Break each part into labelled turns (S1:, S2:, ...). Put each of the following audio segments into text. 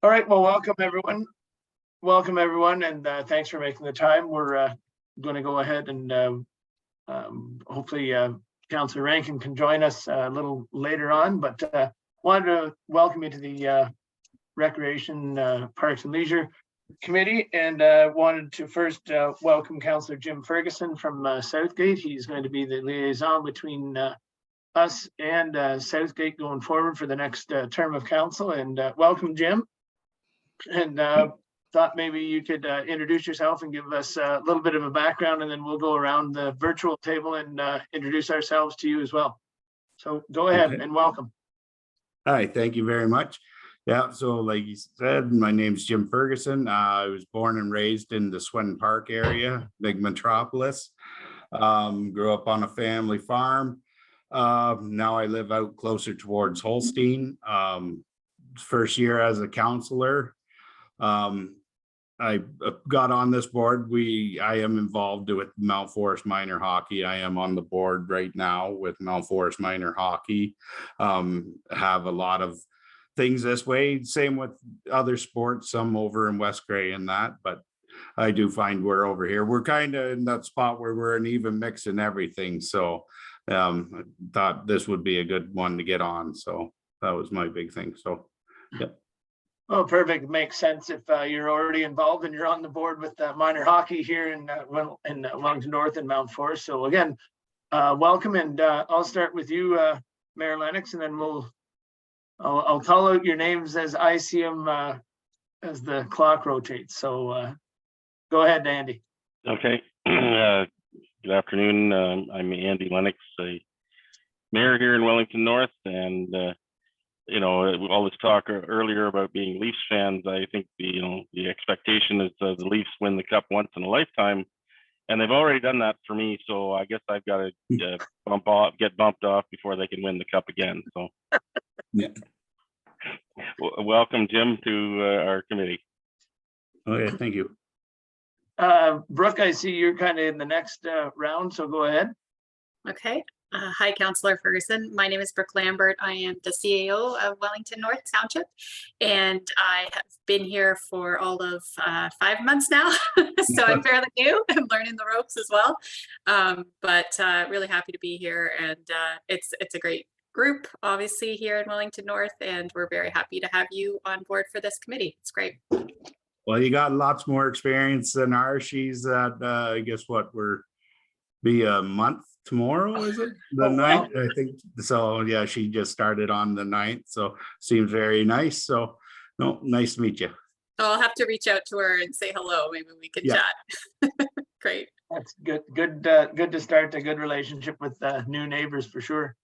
S1: All right, well, welcome everyone. Welcome everyone, and thanks for making the time. We're going to go ahead and hopefully Councillor Rankin can join us a little later on, but wanted to welcome you to the Recreation, Parks and Leisure Committee, and wanted to first welcome Councillor Jim Ferguson from Southgate. He's going to be the liaison between us and Southgate going forward for the next term of council, and welcome, Jim. And thought maybe you could introduce yourself and give us a little bit of a background, and then we'll go around the virtual table and introduce ourselves to you as well. So go ahead and welcome.
S2: Hi, thank you very much. Yeah, so like you said, my name's Jim Ferguson. I was born and raised in the Swin Park area, big metropolis. Grew up on a family farm. Now I live out closer towards Holstein. First year as a counselor. I got on this board. I am involved with Mount Forest Minor Hockey. I am on the board right now with Mount Forest Minor Hockey. Have a lot of things this way. Same with other sports, some over in West Gray and that, but I do find we're over here. We're kind of in that spot where we're an even mix in everything. So I thought this would be a good one to get on. So that was my big thing. So yeah.
S1: Oh, perfect. Makes sense if you're already involved and you're on the board with minor hockey here in Wellington North and Mount Forest. So again, welcome, and I'll start with you, Mayor Lennox, and then I'll call out your names as I see them as the clock rotates. So go ahead, Andy.
S3: Okay. Good afternoon. I'm Andy Lennox, mayor here in Wellington North, and all this talk earlier about being Leafs fans. I think the expectation is the Leafs win the cup once in a lifetime, and they've already done that for me. So I guess I've got to get bumped off before they can win the cup again. So
S2: yeah.
S3: Welcome, Jim, to our committee.
S2: Okay, thank you.
S1: Brooke, I see you're kind of in the next round, so go ahead.
S4: Okay. Hi, Councillor Ferguson. My name is Brooke Lambert. I am the CAO of Wellington North Township, and I have been here for all of 5 months now. So I'm fairly new. I'm learning the ropes as well, but really happy to be here. And it's a great group, obviously, here in Wellington North, and we're very happy to have you on board for this committee. It's great.
S2: Well, you got lots more experience than ours. She's at, I guess what, be a month tomorrow, is it? The 9th, I think. So yeah, she just started on the 9th. So seems very nice. So no, nice to meet you.
S4: So I'll have to reach out to her and say hello. Maybe we can chat. Great.
S1: That's good. Good to start a good relationship with new neighbors for sure.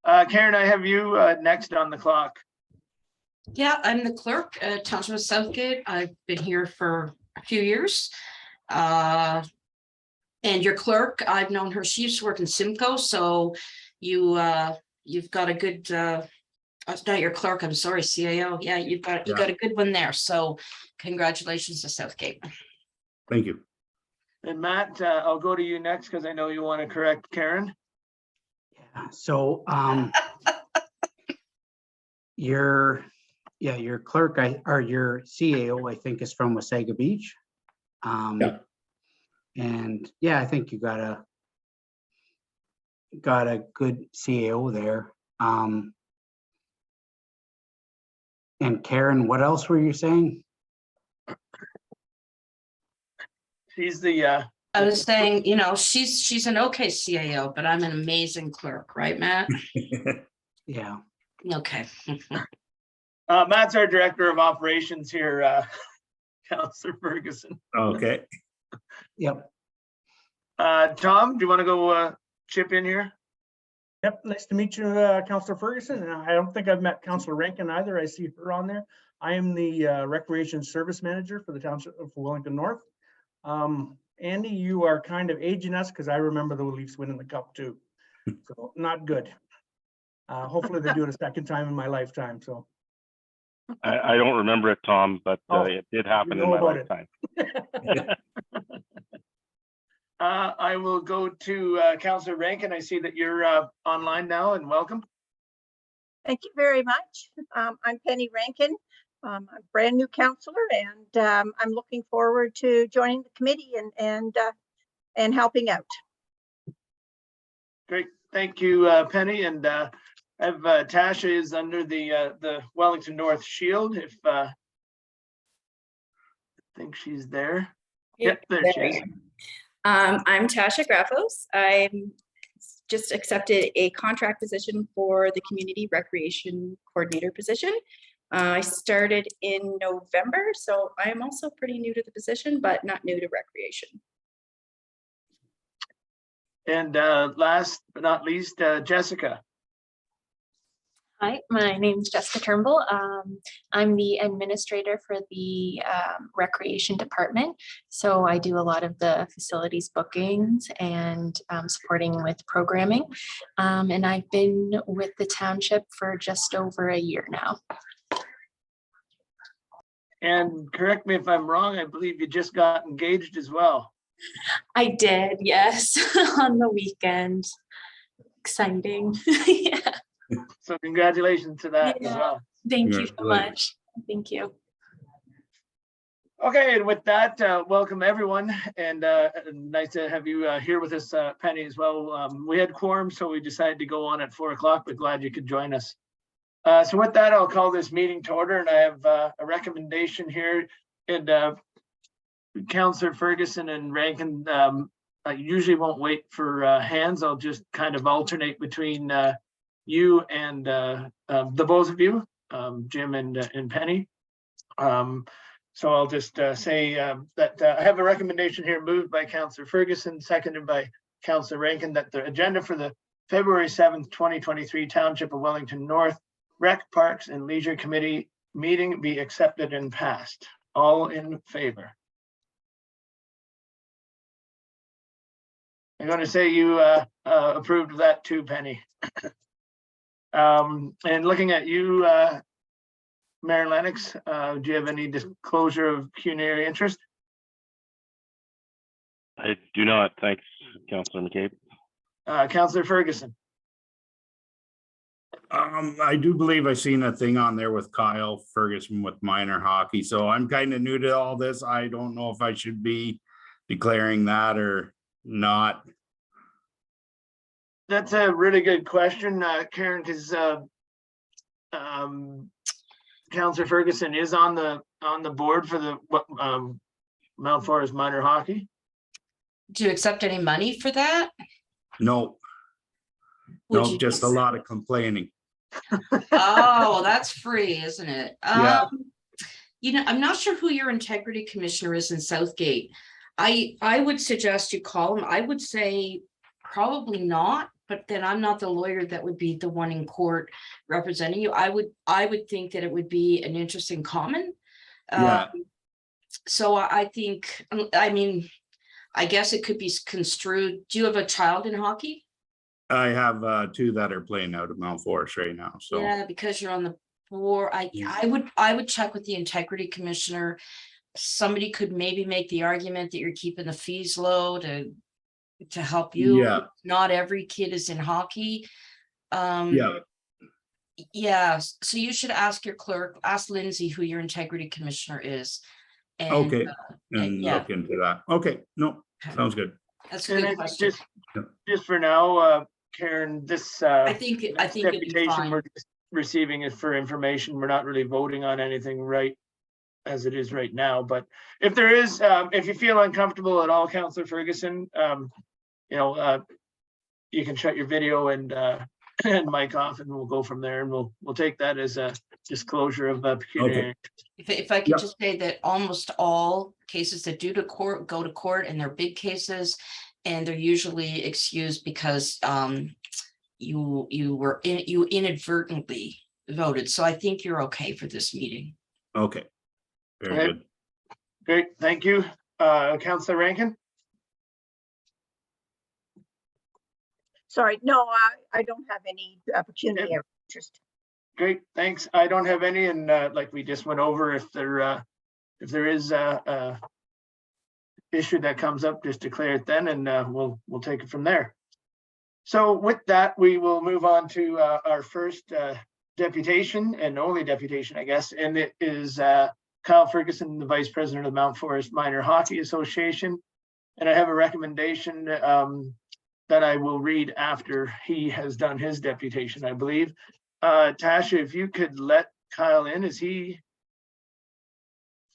S1: Karen, I have you next on the clock.
S5: Yeah, I'm the clerk at Township of Southgate. I've been here for a few years. And your clerk, I've known her. She used to work in Simcoe, so you've got a good. Not your clerk. I'm sorry, CAO. Yeah, you got a good one there. So, congratulations to Southgate.
S2: Thank you.
S1: And Matt, I'll go to you next because I know you want to correct Karen.
S6: Yeah. So, your clerk, or your CAO, I think, is from Wasaga Beach.
S2: Yeah.
S6: And yeah, I think you got a good CAO there. And Karen, what else were you saying?
S1: She's the
S5: I was saying, she's an okay CAO, but I'm an amazing clerk, right, Matt?
S6: Yeah.
S5: Okay.
S1: Matt's our director of operations here, Councillor Ferguson.
S2: Okay.
S6: Yep.
S1: Tom, do you want to go chip in here?
S7: Yep, nice to meet you, Councillor Ferguson. And I don't think I've met Councillor Rankin either. I see her on there. I am the Recreation Service Manager for the Township of Wellington North. Andy, you are kind of aging us because I remember the Leafs winning the cup too. So not good. Hopefully they do it a second time in my lifetime. So
S3: I don't remember it, Tom, but it did happen in my lifetime.
S1: I will go to Councillor Rankin. I see that you're online now, and welcome.
S8: Thank you very much. I'm Penny Rankin. I'm a brand new counselor, and I'm looking forward to joining the committee and helping out.
S1: Great, thank you, Penny, and I have Tasha is under the Wellington North Shield. If I think she's there. Yep, there she is.
S9: I'm Tasha Grafos. I'm just accepted a contract position for the community recreation coordinator position. I started in November, so I am also pretty new to the position, but not new to recreation.
S1: And last but not least, Jessica.
S10: Hi, my name is Jessica Turnbull. I'm the administrator for the recreation department. So I do a lot of the facilities bookings and supporting with programming. And I've been with the township for just over a year now.
S1: And correct me if I'm wrong, I believe you just got engaged as well.
S10: I did, yes, on the weekend. Exciting. Yeah.
S1: So congratulations to that as
S10: Yeah.
S1: well.
S10: Thank you so much. Thank you.
S1: Okay, and with that, welcome everyone, and nice to have you here with us, Penny, as well. We had quorum, so we decided to go on at 4 o'clock, but glad you could join us. So with that, I'll call this meeting to order, and I have a recommendation here. And Councillor Ferguson and Rankin, I usually won't wait for hands. I'll just kind of alternate between you and the both of you, Jim and Penny. So I'll just say that I have a recommendation here moved by Councillor Ferguson, seconded by Councillor Rankin, that the agenda for the February 7th, 2023 Township of Wellington North Rec Parks and Leisure Committee meeting be accepted and passed. All in favor? I'm going to say you approved of that too, Penny. And looking at you, Mayor Lennox, do you have any disclosure of pecuniary interest?
S3: I do not. Thanks, Councillor McCabe.
S1: Councillor Ferguson.
S2: I do believe I seen a thing on there with Kyle Ferguson with minor hockey, so I'm kind of new to all this. I don't know if I should be declaring that or not.
S1: That's a really good question, Karen, because Councillor Ferguson is on the board for the Mount Forest minor hockey.
S5: Do you accept any money for that?
S2: No,
S5: Would
S2: no,
S5: you
S2: just a lot of complaining.
S5: Oh, that's free, isn't it?
S2: Yeah.
S5: You know, I'm not sure who your integrity commissioner is in Southgate. I would suggest you call him. I would say probably not, but then I'm not the lawyer that would be the one in court representing you. I would think that it would be an interesting comment.
S2: Yeah.
S5: So I think, I mean, I guess it could be construed. Do you have a child in hockey?
S2: I have two that are playing out of Mount Forest right now. So
S5: Yeah, because you're on the board. I would check with the integrity commissioner. Somebody could maybe make the argument that you're keeping the fees low to help you.
S2: Yeah.
S5: Not every kid is in hockey.
S2: Yeah.
S5: Yeah, so you should ask your clerk, ask Lindsay who your integrity commissioner is. And,
S2: Okay. And
S5: yeah.
S2: look into that. Okay. No, sounds good.
S5: That's a good question.
S1: Just for now, Karen, this
S5: I think it'd be
S1: deputation
S5: fine.
S1: we're just receiving it for information. We're not really voting on anything right as it is right now. But if there is, if you feel uncomfortable at all, Councillor Ferguson, you know, you can shut your video and mic off, and we'll go from there. And we'll take that as a disclosure of pecuniary.
S5: Okay. If I could just say that almost all cases that go to court, and they're big cases, and they're usually excused because you inadvertently voted. So I think you're okay for this meeting.
S2: Okay. Very
S1: Okay.
S2: good.
S1: Great, thank you. Councillor Rankin?
S8: Sorry, no, I don't have any pecuniary interest.
S1: Great, thanks. I don't have any, and like we just went over, if there is a issue that comes up, just declare it then, and we'll take it from there. So with that, we will move on to our first deputation and only deputation, I guess, and it is Kyle Ferguson, the Vice President of the Mount Forest Minor Hockey Association. And I have a recommendation that I will read after he has done his deputation, I believe. Tasha, if you could let Kyle in, is he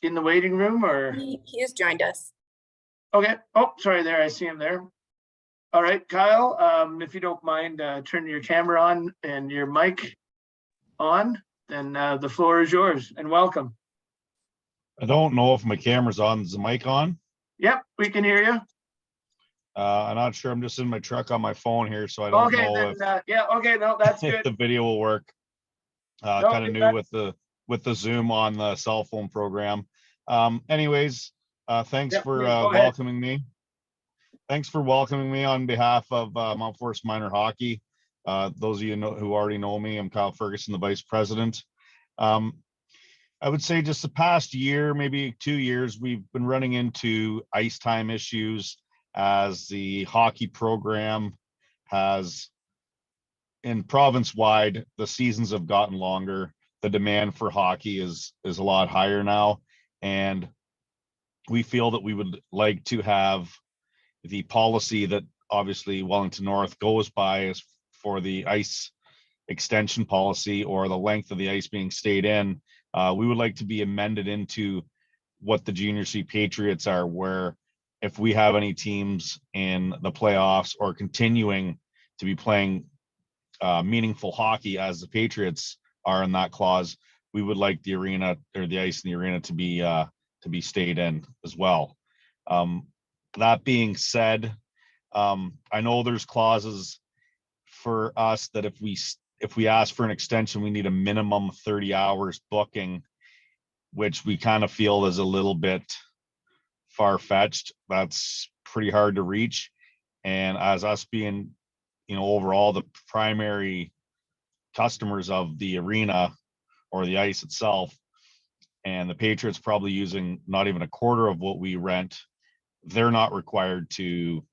S1: in the waiting room or?
S9: He has joined us.
S1: Okay. Oh, sorry, there, I see him there. All right, Kyle, if you don't mind turning your camera on and your mic on, then the floor is yours and welcome.
S11: I don't know if my camera's on. Is the mic on?
S1: Yep, we can hear you.
S11: I'm not sure. I'm just in my truck on my phone here, so I don't
S1: Okay,
S11: know
S1: then, yeah, okay, no, that's
S11: if
S1: good.
S11: the video will work.
S1: No,
S11: Kind of new with the Zoom on the cell phone program. Anyways, thanks
S1: Yep,
S11: for
S1: please go ahead.
S11: welcoming me. Thanks for welcoming me on behalf of Mount Forest Minor Hockey. Those of you who already know me, I'm Kyle Ferguson, the Vice President. I would say just the past year, maybe 2 years, we've been running into ice time issues as the hockey program has, in province-wide, the seasons have gotten longer. The demand for hockey is a lot higher now. And we feel that we would like to have the policy that obviously Wellington North goes by is for the ice extension policy or the length of the ice being stayed in. We would like to be amended into what the Junior C Patriots are, where if we have any teams in the playoffs or continuing to be playing meaningful hockey as the Patriots are in that clause, we would like the arena or the ice in the arena to be stayed in as well. That being said, I know there's clauses for us that if we ask for an extension, we need a minimum 30 hours booking, which we kind of feel is a little bit far-fetched. That's pretty hard to reach. And as us being, overall the primary customers of the arena or the ice itself, and the Patriots probably using not even a quarter of what we rent, they're not required to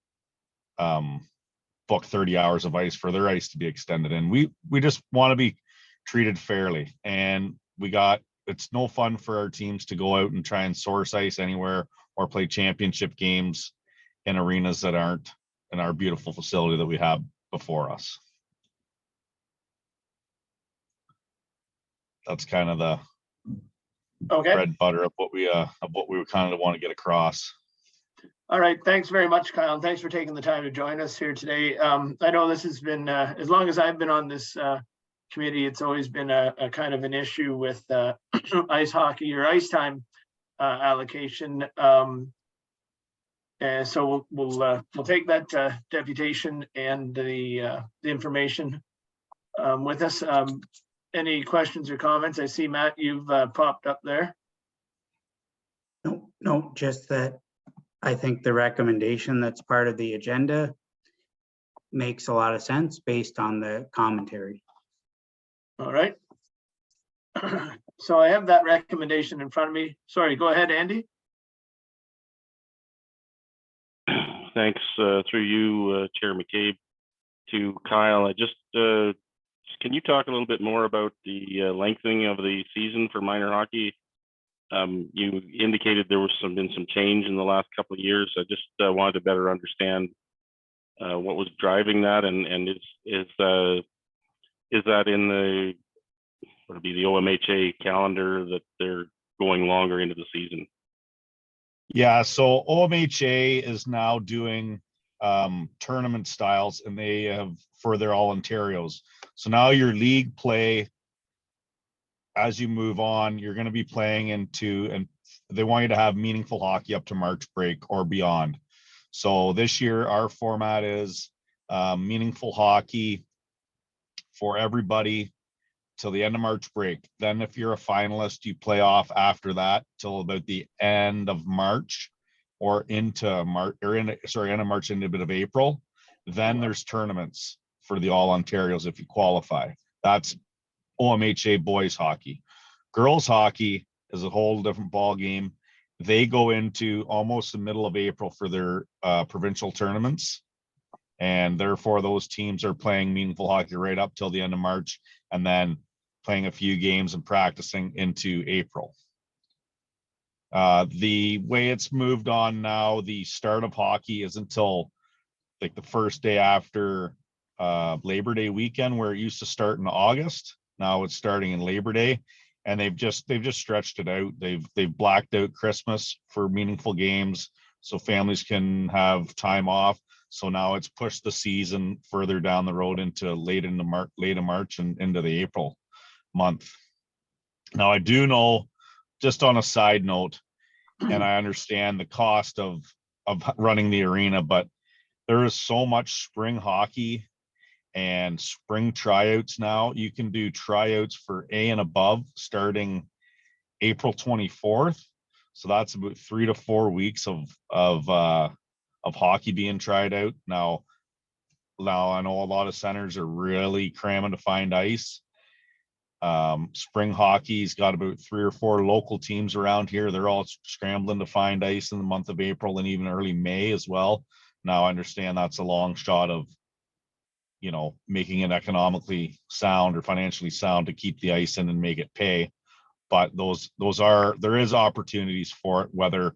S11: book 30 hours of ice for their ice to be extended. And we just want to be treated fairly. And it's no fun for our teams to go out and try and source ice anywhere or play championship games in arenas that aren't in our beautiful facility that we have before us. That's kind of the bread and butter of what we kind of want to get across.
S1: All right, thanks very much, Kyle. And thanks for taking the time to join us here today. I know this has been, as long as I've been on this committee, it's always been a kind of an issue with ice hockey or ice time allocation. And so we'll take that deputation and the information with us. Any questions or comments? I see, Matt, you've popped up there.
S6: No, just that I think the recommendation that's part of the agenda makes a lot of sense based on the commentary.
S1: All right. So I have that recommendation in front of me. Sorry, go ahead, Andy.
S3: Thanks through you, Chair McCabe, to Kyle. I just can you talk a little bit more about the lengthening of the season for minor hockey? You indicated there was been some change in the last couple of years. I just wanted to better understand what was driving that, and is that in the OMHA calendar that they're going longer into the season?
S11: Yeah, so OMHA is now doing tournament styles, and they have for their all Ontarios. So now your league play, as you move on, you're going to be playing into, and they want you to have meaningful hockey up to March break or beyond. So this year, our format is meaningful hockey for everybody till the end of March break. Then if you're a finalist, you play off after that till about the end of March or into March, or end of March into a bit of April. Then there's tournaments for the all Ontarios if you qualify. That's OMHA boys hockey. Girls hockey is a whole different ball game. They go into almost the middle of April for their provincial tournaments, and therefore those teams are playing meaningful hockey right up till the end of March, and then playing a few games and practicing into April. The way it's moved on now, the start of hockey is until like the first day after Labor Day weekend, where it used to start in August. Now it's starting in Labor Day, and they've just stretched it out. They've blacked out Christmas for meaningful games so families can have time off. So now it's pushed the season further down the road into late in March and into the April month. Now I do know, just on a side note, and I understand the cost of running the arena, but there is so much spring hockey and spring tryouts now. You can do tryouts for A and above starting April 24th. So that's about 3 to 4 weeks of hockey being tried out. Now I know a lot of centers are really cramming to find ice. Spring hockey's got about 3 or 4 local teams around here. They're all scrambling to find ice in the month of April and even early May as well. Now I understand that's a long shot of, you know, making it economically sound or financially sound to keep the ice in and make it pay. But there is opportunities for it, whether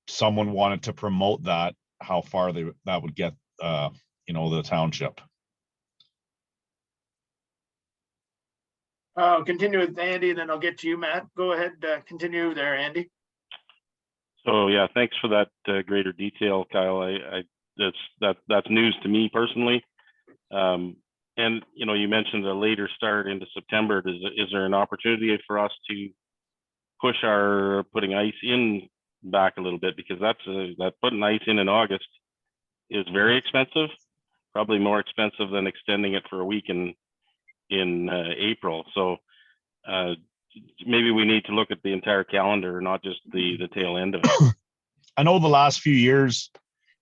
S11: someone wanted to promote that, how far that would get, you know, the township.
S1: I'll continue with Andy, and then I'll get to you, Matt. Go ahead, continue there, Andy.
S3: So yeah, thanks for that greater detail, Kyle. That's news to me personally. And you know, you mentioned a later start into September. Is there an opportunity for us to push our putting ice in back a little bit, because that putting ice in August is very expensive, probably more expensive than extending it for a week in April. So maybe we need to look at the entire calendar, not just the tail end of it.
S11: I know the last few years,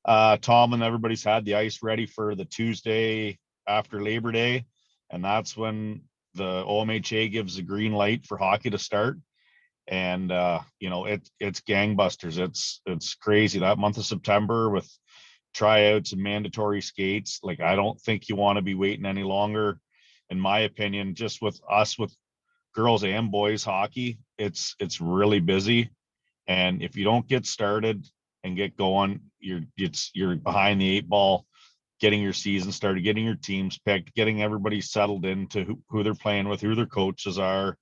S11: Tom and everybody's had the ice ready for the Tuesday after Labor Day, and that's when the OMHA gives the green light for hockey to start. And you know, it's gangbusters. It's crazy that month of September with tryouts and mandatory skates. Like, I don't think you want to be waiting any longer, in my opinion. Just with girls and boys hockey, it's really busy, and if you don't get started and get going, you're behind the 8 ball, getting your season started, getting your teams picked, getting everybody settled into who they're playing with, who their coaches are,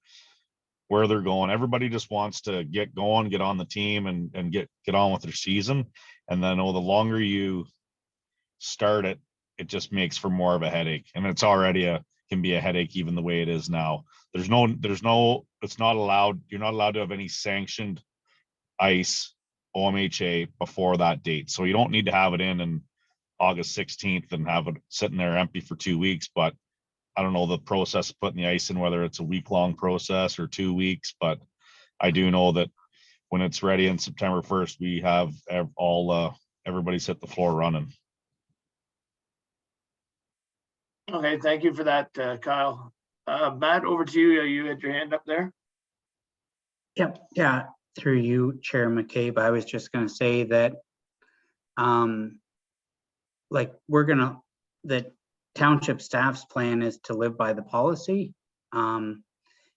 S11: where they're going. Everybody just wants to get going, get on the team, and get on with their season. And then the longer you start it, it just makes for more of a headache. And it's already can be a headache even the way it is now. It's not allowed. You're not allowed to have any sanctioned ice, OMHA, before that date. So you don't need to have it in August 16th and have it sitting there empty for 2 weeks. But I don't know the process of putting the ice in, whether it's a week-long process or 2 weeks, but I do know that when it's ready in September 1st, we have everybody's hit the floor running.
S1: Okay, thank you for that, Kyle. Matt, over to you. You had your hand up there.
S6: Yep, yeah, through you, Chair McCabe. I was just going to say that, like, the township staff's plan is to live by the policy. And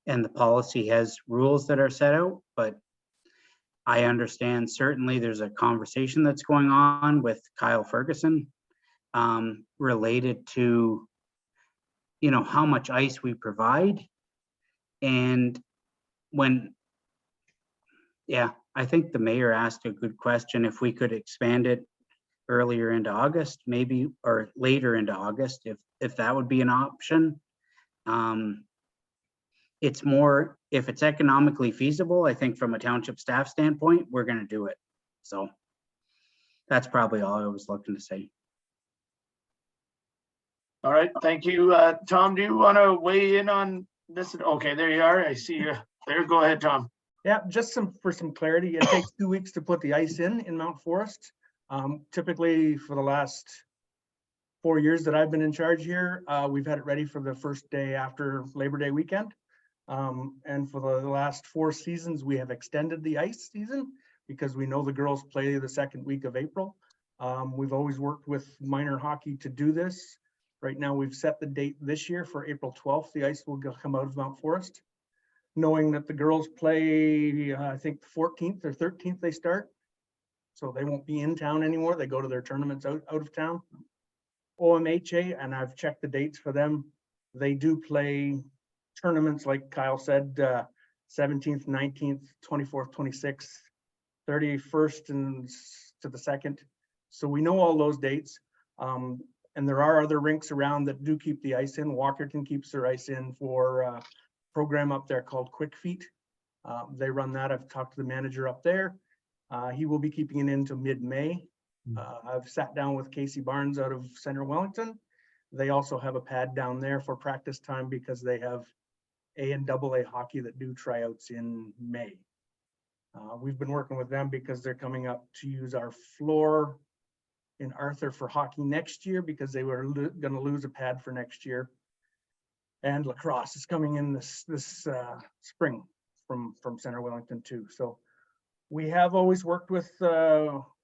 S6: the policy has rules that are set out, but I understand certainly there's a conversation that's going on with Kyle Ferguson related to, you know, how much ice we provide. And I think the mayor asked a good question, if we could expand it earlier into August, maybe, or later into August, if that would be an option. It's more, if it's economically feasible, I think from a township staff standpoint, we're going to do it. So that's probably all I was looking to say.
S1: All right, thank you. Tom, do you want to weigh in on this? Okay, there you are. I see you there. Go ahead, Tom.
S7: Yeah, just for some clarity, it takes 2 weeks to put the ice in Mount Forest. Typically for the last 4 years that I've been in charge here, we've had it ready for the first day after Labor Day weekend. And for the last 4 seasons, we have extended the ice season because we know the girls play the second week of April. We've always worked with minor hockey to do this Right now, we've set the date this year for April 12th. The ice will come out of Mount Forest, knowing that the girls play, I think the 14th or 13th they start. So they won't be in town anymore. They go to their tournaments out of town. OMHA, and I've checked the dates for them. They do play tournaments, like Kyle said, 17th, 19th, 24th, 26th, 31st and to the 2nd. So we know all those dates. And there are other rinks around that do keep the ice in. Walkerton keeps their ice in for a program up there called Quick Feet. They run that. I've talked to the manager up there. He will be keeping it into mid-May. I've sat down with Casey Barnes out of Center Wellington. They also have a pad down there for practice time because they have A and AA hockey that do tryouts in May. We've been working with them because they're coming up to use our floor in Arthur for hockey next year because they were going to lose a pad for next year. And lacrosse is coming in this spring from Center Wellington too. So we have always worked with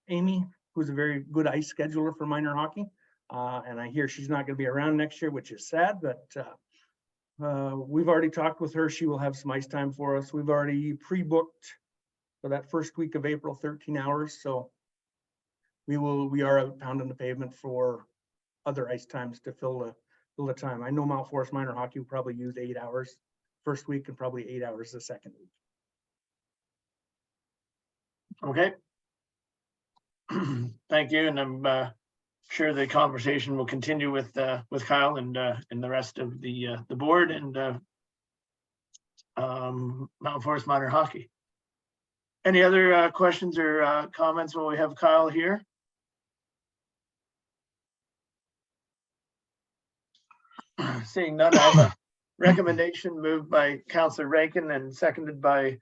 S7: Amy, who's a very good ice scheduler for minor hockey. And I hear she's not going to be around next year, which is sad, but we've already talked with her. She will have some ice time for us. We've already pre-booked for that first week of April, 13 hours. So we are out pounding the pavement for other ice times to fill the time. I know Mount Forest minor hockey will probably use 8 hours first week and probably 8 hours the second week.
S1: Okay. Thank you, and I'm sure the conversation will continue with Kyle and the rest of the board and Mount Forest minor hockey. Any other questions or comments while we have Kyle here? Seeing none, I have a recommendation moved by Councillor Rankin and seconded by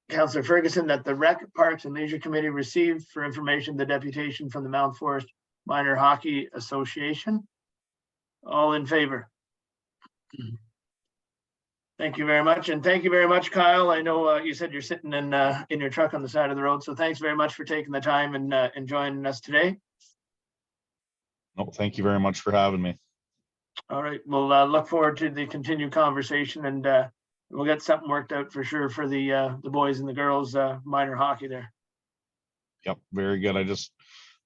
S1: Councillor Ferguson that the Rec, Parks and Leisure Committee received for information the deputation from the Mount Forest Minor Hockey Association. All in favor? Thank you very much, and thank you very much, Kyle. I know you said you're sitting in your truck on the side of the road, so thanks very much for taking the time and joining us today.
S11: No, thank you very much for having me.
S1: All right, we'll look forward to the continued conversation, and we'll get something worked out for sure for the boys and the girls minor hockey there.
S11: Yep, very good. I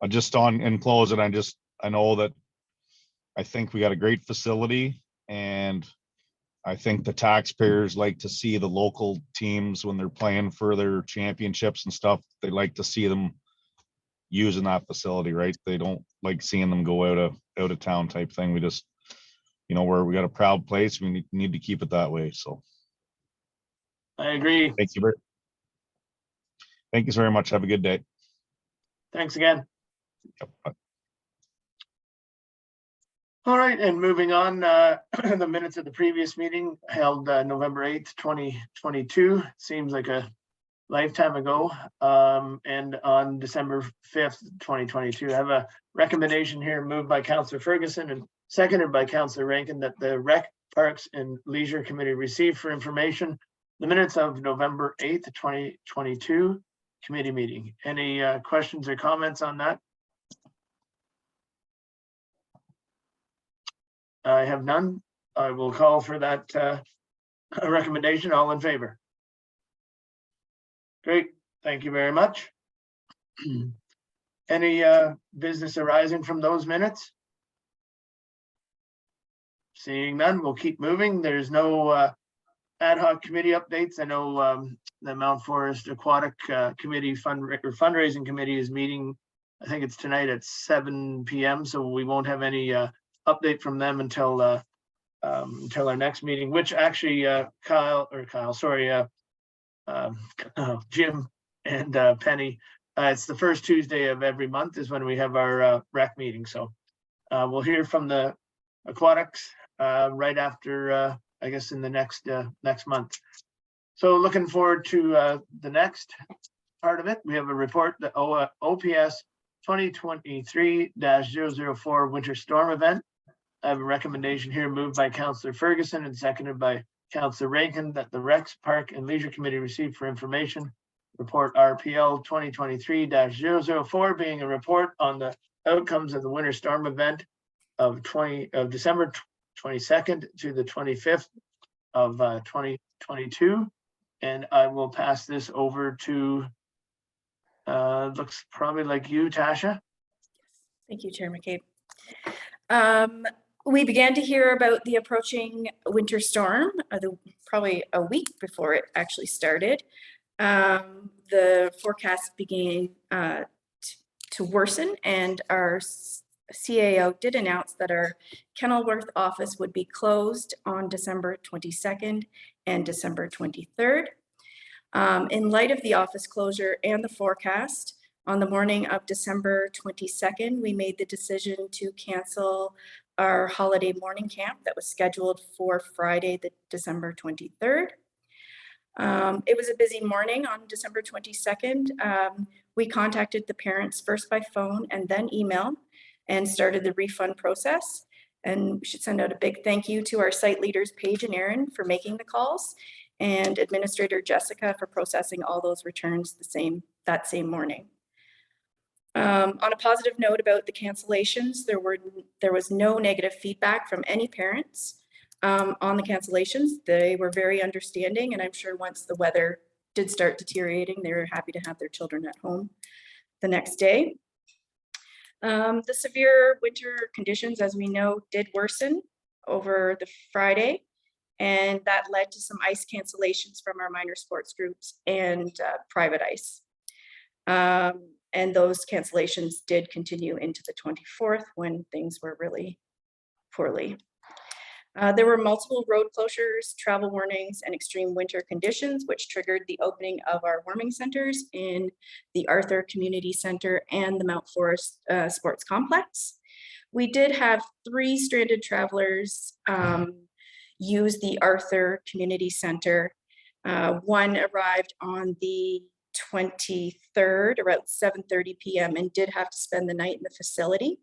S11: just on in closing, I know that I think we got a great facility, and I think the taxpayers like to see the local teams when they're playing for their championships and stuff. They like to see them using that facility, right? They don't like seeing them go out of town type thing. We just, where we got a proud place, we need to keep it that way. So
S1: I agree.
S11: Thank you very much. Have a good day.
S1: Thanks again.
S11: Yep. Bye.
S1: All right, and moving on, the minutes of the previous meeting held November 8th, 2022. Seems like a lifetime ago. And on December 5th, 2022, I have a recommendation here moved by Councillor Ferguson and seconded by Councillor Rankin that the Rec, Parks and Leisure Committee receive for information the minutes of November 8th, 2022 committee meeting. Any questions or comments on that? I have none. I will call for that recommendation. All in favor? Great. Thank you very much. Any business arising from those minutes? Seeing none, we'll keep moving. There's no ad hoc committee updates. I know the Mount Forest Aquatic Committee fundraising committee is meeting. I think it's tonight at 7 p.m. So we won't have any update from them until our next meeting, which actually Jim and Penny, it's the first Tuesday of every month is when we have our rec meeting. So we'll hear from the aquatics right after, I guess, in the next month. So looking forward to the next part of it. We have a report, the OPS 2023-004 winter storm event. I have a recommendation here moved by Councillor Ferguson and seconded by Councillor Rankin that the Recs, Park and Leisure Committee receive for information report RPL 2023-004 being a report on the outcomes of the winter storm event of December 22nd to the 25th of 2022. And I will pass this over to, looks probably like you, Tasha.
S9: Thank you, Chair McCabe. We began to hear about the approaching winter storm probably a week before it actually started. The forecast began to worsen, and our CAO did announce that our Kenilworth office would be closed on December 22nd and December 23rd. In light of the office closure and the forecast, on the morning of December 22nd, we made the decision to cancel our holiday morning camp that was scheduled for Friday, the December 23rd. It was a busy morning on December 22nd. We contacted the parents first by phone and then email and started the refund process. And we should send out a big thank you to our site leaders, Paige and Aaron, for making the calls, and Administrator Jessica for processing all those returns that same morning. On a positive note about the cancellations, there was no negative feedback from any parents on the cancellations. They were very understanding, and I'm sure once the weather did start deteriorating, they were happy to have their children at home the next day. The severe winter conditions, as we know, did worsen over the Friday, and that led to some ice cancellations from our minor sports groups and private ice. And those cancellations did continue into the 24th when things were really poorly. There were multiple road closures, travel warnings, and extreme winter conditions, which triggered the opening of our warming centers in the Arthur Community Center and the Mount Forest Sports Complex. We did have 3 stranded travelers use the Arthur Community Center. One arrived on the 23rd around 7:30 p.m. and did have to spend the night in the facility.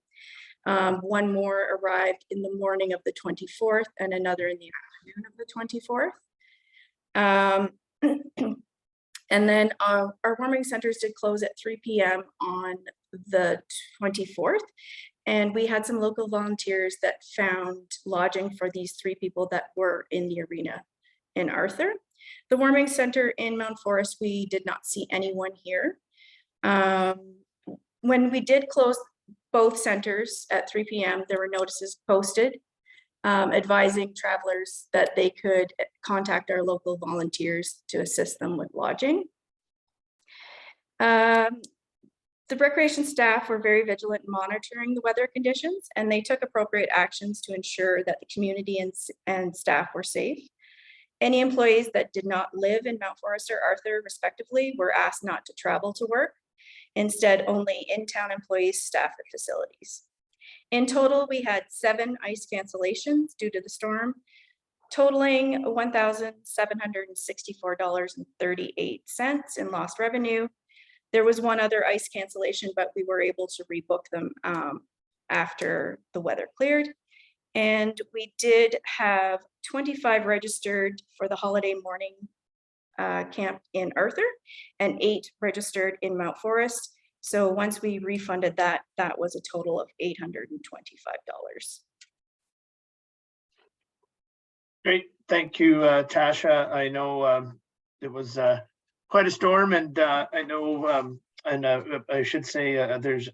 S9: One more arrived in the morning of the 24th and another in the afternoon of the 24th. And then our warming centers did close at 3 p.m. on the 24th. And we had some local volunteers that found lodging for these 3 people that were in the arena in Arthur. The warming center in Mount Forest, we did not see anyone here. When we did close both centers at 3 p.m., there were notices posted advising travelers that they could contact our local volunteers to assist them with lodging. The recreation staff were very vigilant in monitoring the weather conditions, and they took appropriate actions to ensure that the community and staff were safe. Any employees that did not live in Mount Forest or Arthur, respectively, were asked not to travel to work. Instead, only in-town employees staffed the facilities. In total, we had 7 ice cancellations due to the storm, totaling $1,764.38 in lost revenue. There was one other ice cancellation, but we were able to rebook them after the weather cleared. And we did have 25 registered for the holiday morning camp in Arthur and 8 registered in Mount Forest. So once we refunded that, that was a total of $825.
S1: Great, thank you, Tasha. I know it was quite a storm, and I know, I should say there's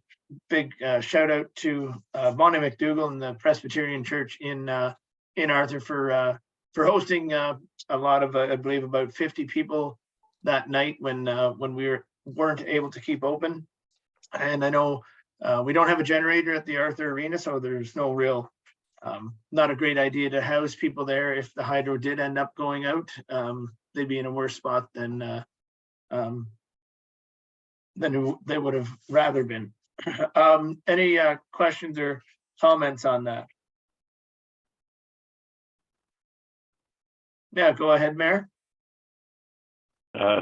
S1: big shout out to Bonnie McDougall and the Presbyterian Church in Arthur for hosting a lot of, I believe, about 50 people that night when we weren't able to keep open. And I know we don't have a generator at the Arthur Arena, so there's no real, not a great idea to house people there. If the hydro did end up going out, they'd be in a worse spot than they would have rather been. Any questions or comments on that? Yeah, go ahead, Mayor.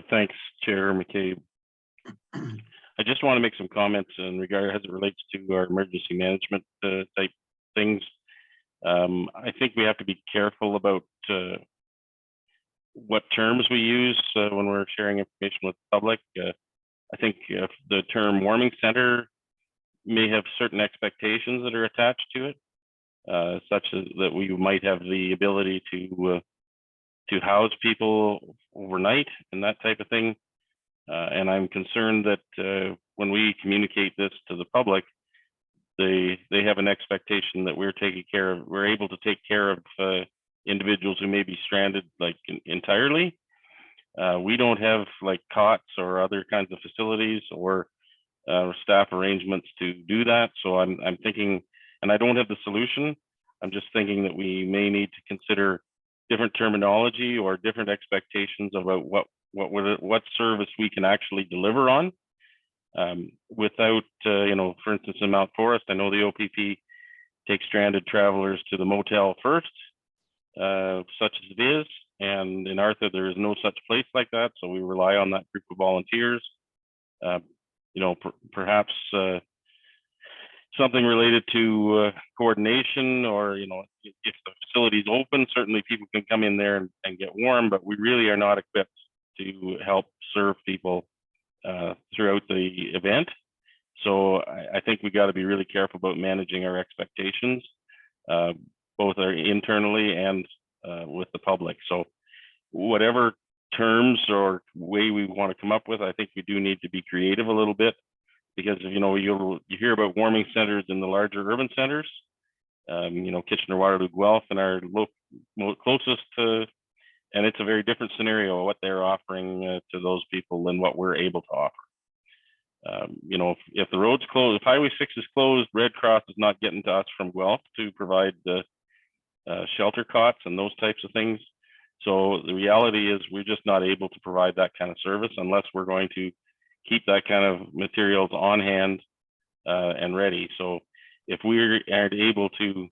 S3: Thanks, Chair McCabe. I just want to make some comments in regard as it relates to our emergency management type things. I think we have to be careful about what terms we use when we're sharing information with the public. I think the term warming center may have certain expectations that are attached to it, such as that we might have the ability to house people overnight and that type of thing. And I'm concerned that when we communicate this to the public, they have an expectation that we're able to take care of individuals who may be stranded like entirely. We don't have like cots or other kinds of facilities or staff arrangements to do that. So I'm thinking, and I don't have the solution. I'm just thinking that we may need to consider different terminology or different expectations about what service we can actually deliver on. Without, for instance, in Mount Forest, I know the OPP takes stranded travelers to the motel first, such as it is. And in Arthur, there is no such place like that. So we rely on that group of volunteers. Perhaps something related to coordination, or, if the facility is open, certainly people can come in there and get warm, but we really are not equipped to help serve people throughout the event. So I think we got to be really careful about managing our expectations, both internally and with the public. So whatever terms or way we want to come up with, I think we do need to be creative a little bit, because you hear about warming centers in the larger urban centers, Kitchener, Waterloo, Guelph, and our closest to, and it's a very different scenario what they're offering to those people than what we're able to offer. If the road's closed, if Highway 6 is closed, Red Cross is not getting to us from Guelph to provide the shelter cots and those types of things. So the reality is we're just not able to provide that kind of service unless we're going to keep that kind of materials on hand and ready. So if we aren't able to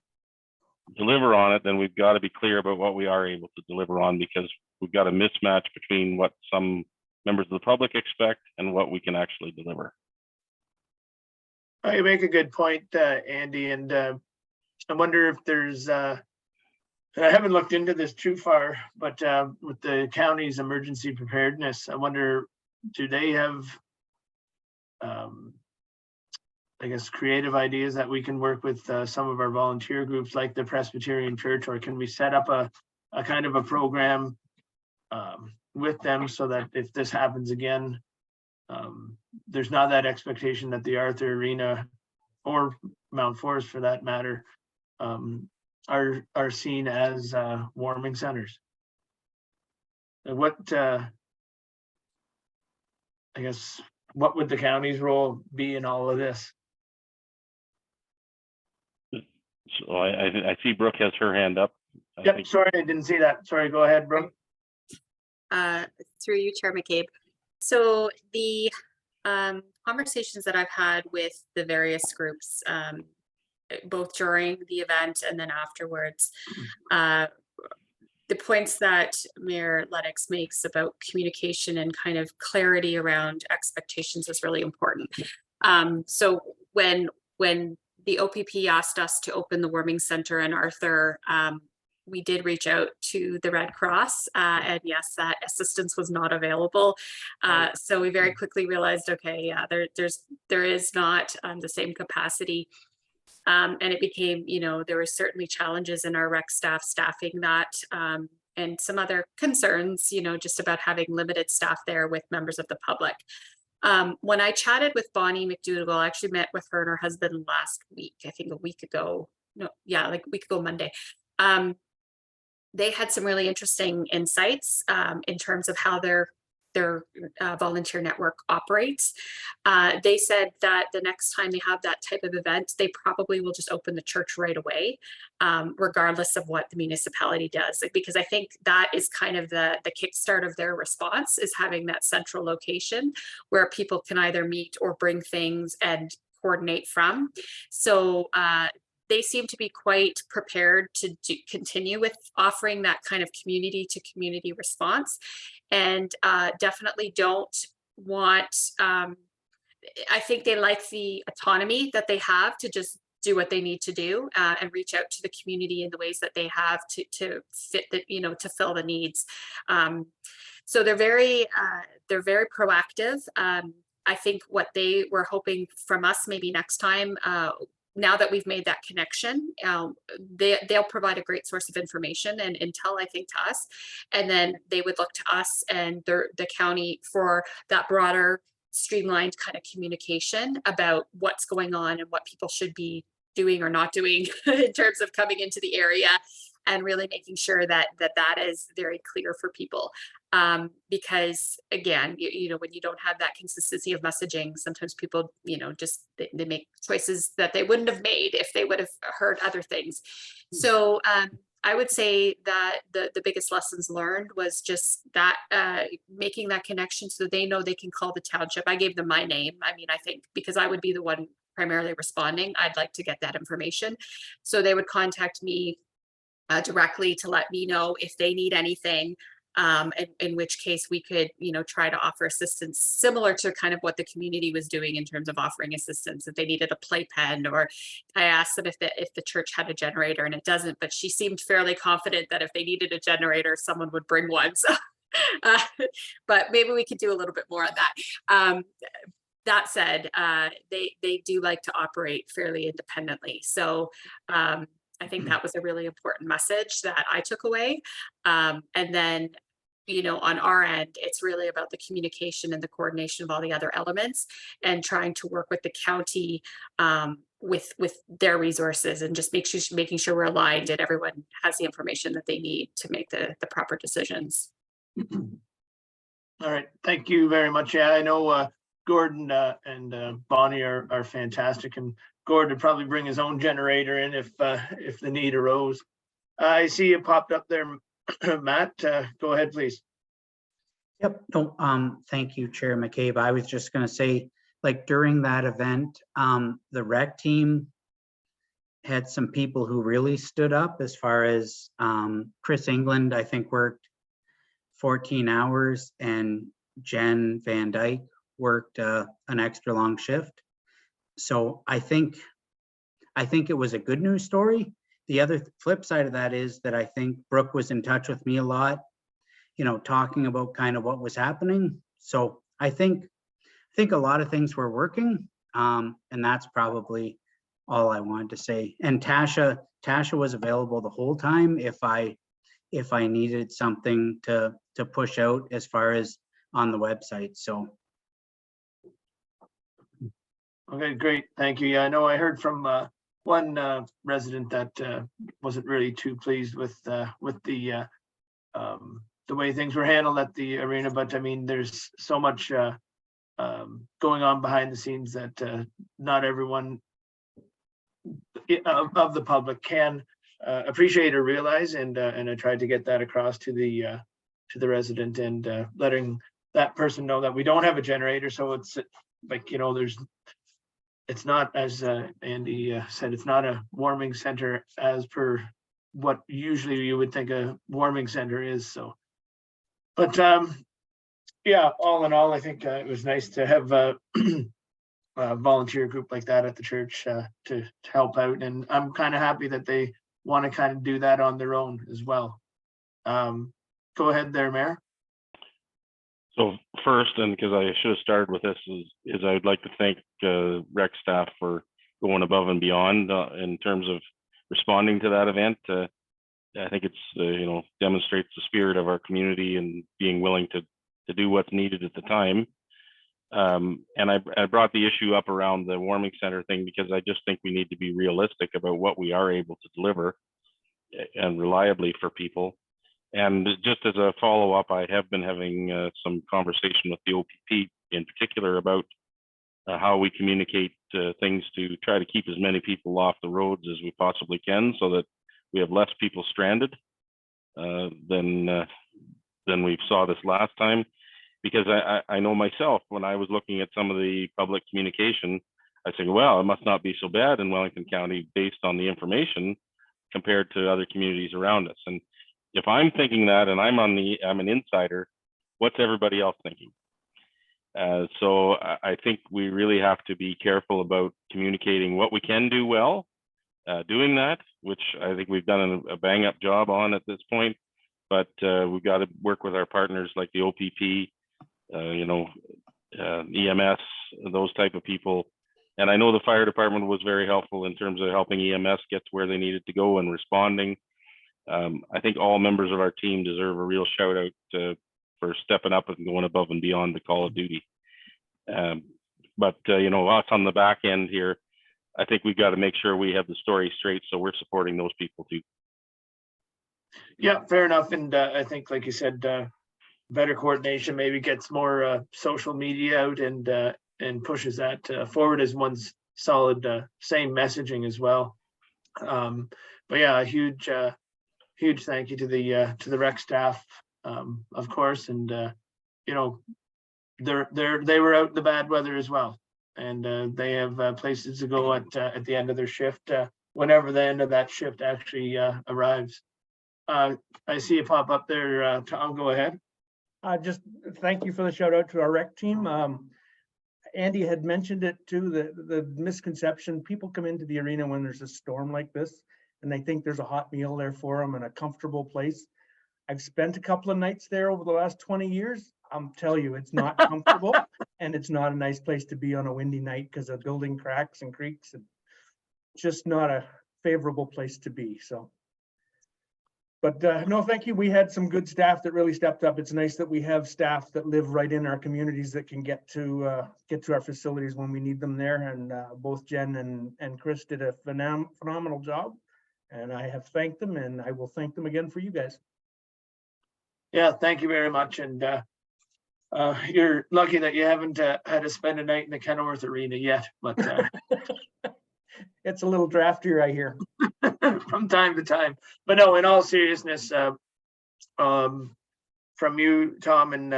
S3: deliver on it, then we've got to be clear about what we are able to deliver on, because we've got a mismatch between what some members of the public expect and what we can actually deliver.
S1: You make a good point, Andy, and I wonder if there's, I haven't looked into this too far, but with the county's emergency preparedness, I wonder, do they have, I guess, creative ideas that we can work with some of our volunteer groups like the Presbyterian Church, or can we set up a kind of a program with them so that if this happens again, there's not that expectation that the Arthur Arena or Mount Forest, for that matter, are seen as warming centers. What I guess, what would the county's role be in all of this?
S3: So I see Brooke has her hand up.
S1: Yep, sorry, I didn't see that. Sorry, go ahead, Brooke.
S4: Through you, Chair McCabe. So the conversations that I've had with the various groups, both during the event and then afterwards, the points that Mayor Lennox makes about communication and kind of clarity around expectations is really important. So when the OPP asked us to open the warming center in Arthur, we did reach out to the Red Cross, and yes, that assistance was not available. So we very quickly realized, okay, yeah, there is not the same capacity. And it became, there were certainly challenges in our rec staff staffing that, and some other concerns, just about having limited staff there with members of the public. When I chatted with Bonnie McDougall, I actually met with her and her husband last week, I think a week ago. No, yeah, like a week ago Monday. They had some really interesting insights in terms of how their volunteer network operates. They said that the next time they have that type of event, they probably will just open the church right away, regardless of what the municipality does. Because I think that is kind of the kickstart of their response, is having that central location where people can either meet or bring things and coordinate from. So they seem to be quite prepared to continue with offering that kind of community to community response, and definitely don't want, I think they like the autonomy that they have to just do what they need to do and reach out to the community in the ways that they have to fit the, to fill the needs. So they're very proactive. I think what they were hoping from us maybe next time, now that we've made that connection, they'll provide a great source of information and intel, I think, to us. And then they would look to us and the county for that broader, streamlined kind of communication about what's going on and what people should be doing or not doing in terms of coming into the area, and really making sure that that is very clear for people. Because again, you know, when you don't have that consistency of messaging, sometimes people, you know, just they make choices that they wouldn't have made if they would have heard other things. So I would say that the biggest lessons learned was just that making that connection so they know they can call the township. I gave them my name. I mean, I think because I would be the one primarily responding, I'd like to get that information. So they would contact me directly to let me know if they need anything, in which case we could, you know, try to offer assistance similar to kind of what the community was doing in terms of offering assistance. If they needed a playpen, or I asked them if the church had a generator, and it doesn't, but she seemed fairly confident that if they needed a generator, someone would bring one. So, but maybe we could do a little bit more on that. That said, they do like to operate fairly independently. So I think that was a really important message that I took away. And then, you know, on our end, it's really about the communication and the coordination of all the other elements, and trying to work with the county with their resources, and just making sure we're aligned and everyone has the information that they need to make the proper decisions.
S1: All right, thank you very much. Yeah, I know Gordon and Bonnie are fantastic, and Gordon would probably bring his own generator in if the need arose. I see you popped up there, Matt. Go ahead, please.
S6: Yep. No, thank you, Chair McCabe. I was just going to say, like during that event, the rec team had some people who really stood up, as far as Chris England, I think, worked 14 hours, and Jen Van Dyke worked an extra long shift. So I think it was a good news story. The other flip side of that is that I think Brooke was in touch with me a lot, you know, talking about kind of what was happening. So I think a lot of things were working, and that's probably all I wanted to say. And Tasha was available the whole time if I needed something to push out as far as on the website. So.
S1: Okay, great. Thank you. Yeah, I know I heard from one resident that wasn't really too pleased with the way things were handled at the arena, but I mean, there's so much going on behind the scenes that not everyone of the public can appreciate or realize, and I tried to get that across to the resident, and letting that person know that we don't have a generator. So it's like, you know, it's not, as Andy said, it's not a warming center as per what usually you would think a warming center is. So, but yeah, all in all, I think it was nice to have a volunteer group like that at the church to help out. And I'm kind of happy that they want to kind of do that on their own as well. Go ahead there, Mayor.
S3: So first, and because I should have started with this, is I would like to thank rec staff for going above and beyond in terms of responding to that event. I think it's you know, demonstrates the spirit of our community and being willing to do what's needed at the time. And I brought the issue up around the warming center thing because I just think we need to be realistic about what we are able to deliver and reliably for people. And just as a follow-up, I have been having some conversation with the OPP in particular about how we communicate things to try to keep as many people off the roads as we possibly can, so that we have less people stranded than we saw this last time. Because I know myself, when I was looking at some of the public communication, I think, well, it must not be so bad in Wellington County based on the information compared to other communities around us. And if I'm thinking that, and I'm an insider, what's everybody else thinking? So I think we really have to be careful about communicating what we can do well, doing that, which I think we've done a bang up job on at this point, but we've got to work with our partners like the OPP, you know, EMS, those type of people. And I know the fire department was very helpful in terms of helping EMS get to where they needed to go and responding. I think all members of our team deserve a real shout out for stepping up and going above and beyond the call of duty. But you know, us on the back end here, I think we've got to make sure we have the story straight, so we're supporting those people too.
S1: Yeah, fair enough. And I think, like you said, better coordination maybe gets more social media out and pushes that forward as one's solid same messaging as well. But yeah, a huge thank you to the rec staff, of course, and you know, they were out in the bad weather as well, and they have places to go at the end of their shift, whenever the end of that shift actually arrives. I see you pop up there, Tom. Go ahead.
S7: Just thank you for the shout out to our rec team. Andy had mentioned it too, the misconception, people come into the arena when there's a storm like this and they think there's a hot meal there for them and a comfortable place. I've spent a couple of nights there over the last 20 years. I'm telling you, it's not comfortable and it's not a nice place to be on a windy night because the building cracks and creaks and just not a favorable place to be. So, but no, thank you. We had some good staff that really stepped up. It's nice that we have staff that live right in our communities that can get to our facilities when we need them there. And both Jen and Chris did a phenomenal job. And I have thanked them, and I will thank them again for you guys.
S1: Yeah, thank you very much. And you're lucky that you haven't had to spend a night in the Kenilworth Arena yet, but
S7: it's a little draftier, I hear.
S1: From time to time. But no, in all seriousness, from you, Tom, and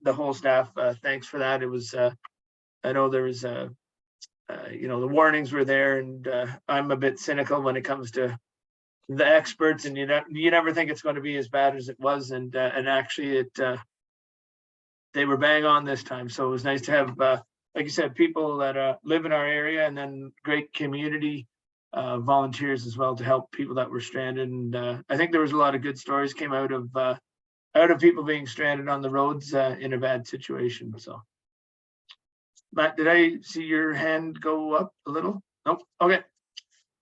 S1: the whole staff, thanks for that. It was, I know there was, you know, the warnings were there, and I'm a bit cynical when it comes to the experts, and you never think it's going to be as bad as it was, and actually they were bang on this time. So it was nice to have, like you said, people that live in our area, and then great community volunteers as well to help people that were stranded. And I think there was a lot of good stories came out of people being stranded on the roads in a bad situation. So, Matt, did I see your hand go up a little? Nope. Okay.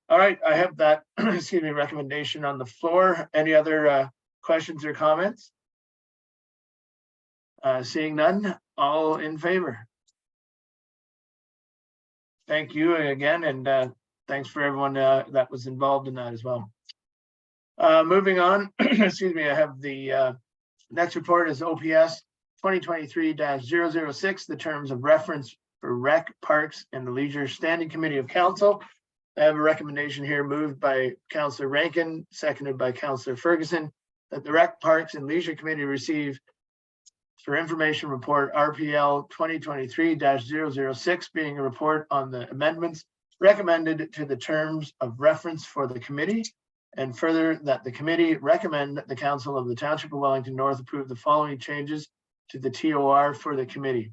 S1: All right. I have that excuse me, recommendation on the floor. Any other questions or comments? Seeing none, all in favor. Thank you again, and thanks for everyone that was involved in that as well. Moving on, excuse me, I have the next report is OPS 2023-006, the terms of reference for Rec, Parks, and the Leisure Standing Committee of Council. I have a recommendation here moved by Councillor Rankin, seconded by Councillor Ferguson, that the Rec, Parks, and Leisure Committee receive for information report RPL 2023-006, being a report on the amendments recommended to the terms of reference for the committee, and further that the committee recommend that the Council of the Township of Wellington North approve the following changes to the TOR for the committee.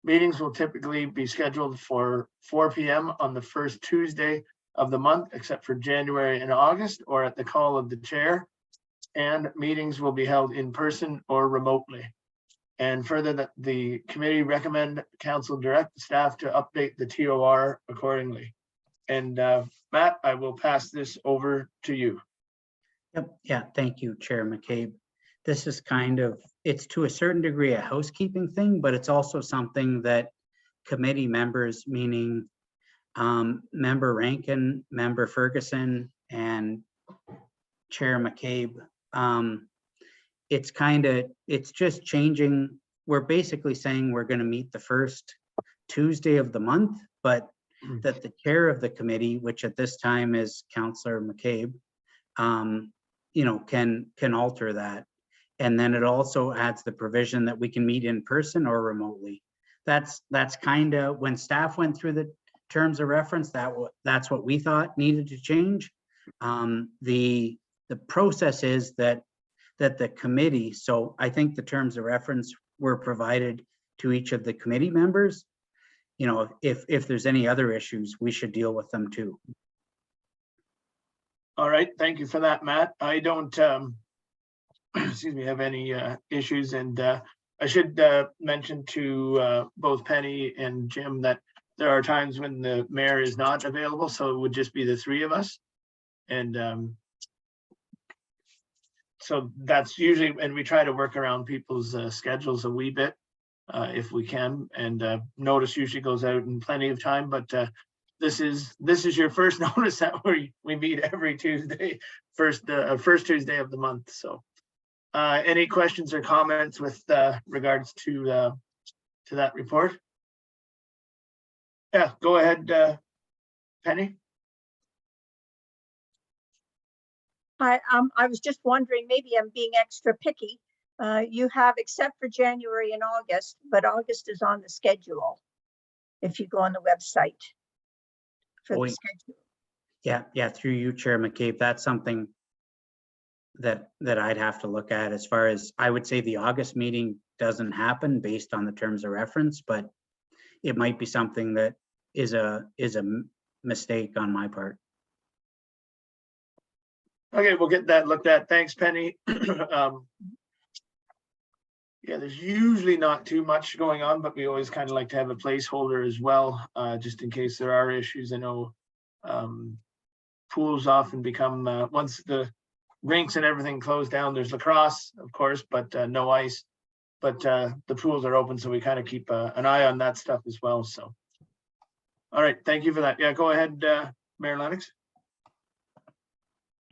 S1: Meetings will typically be scheduled for 4 p.m. on the first Tuesday of the month, except for January and August, or at the call of the chair, and meetings will be held in person or remotely. And further that the committee recommend council direct staff to update the TOR accordingly. And Matt, I will pass this over to you.
S6: Yep. Yeah, thank you, Chair McCabe. This is kind of, it's to a certain degree a housekeeping thing, but it's also something that committee members, meaning Member Rankin, Member Ferguson, and Chair McCabe, it's just changing. We're basically saying we're going to meet the first Tuesday of the month, but that the chair of the committee, which at this time is Councillor McCabe, you know, can alter that. And then it also adds the provision that we can meet in person or remotely. That's kind of, when staff went through the terms of reference, that's what we thought needed to change. The process is that the committee, so I think the terms of reference were provided to each of the committee members. You know, if there's any other issues, we should deal with them too.
S1: All right, thank you for that, Matt. I don't excuse me, have any issues, and I should mention to both Penny and Jim that there are times when the mayor is not available, so it would just be the three of us. And so that's usually, and we try to work around people's schedules a wee bit if we can. And notice usually goes out in plenty of time, but this is your first notice that we meet every Tuesday, first Tuesday of the month. So any questions or comments with regards to that report? Yeah, go ahead, Penny.
S8: I was just wondering, maybe I'm being extra picky. You have, except for January and August, but August is on the schedule. If you go on the website for the schedule.
S6: Yeah, through you, Chair McCabe, that's something that I'd have to look at. As far as, I would say the August meeting doesn't happen based on the terms of reference, but it might be something that is a mistake on my part.
S1: Okay, we'll get that looked at. Thanks, Penny. Yeah, there's usually not too much going on, but we always kind of like to have a placeholder as well, just in case there are issues. I know pools often become, once the rinks and everything close down, there's lacrosse, of course, but no ice. But the pools are open, so we kind of keep an eye on that stuff as well. So, all right, thank you for that. Yeah, go ahead, Mayor Lennox.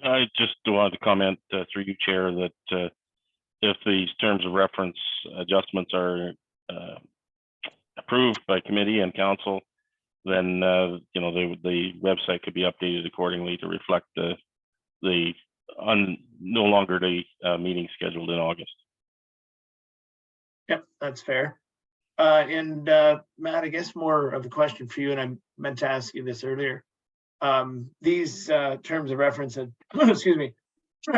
S3: I just wanted to comment through you, Chair, that if these terms of reference adjustments are approved by committee and council, then you know, the website could be updated accordingly to reflect no longer the meeting scheduled in August.
S1: Yep, that's fair. And Matt, I guess more of a question for you, and I meant to ask you this earlier. These terms of reference, excuse me,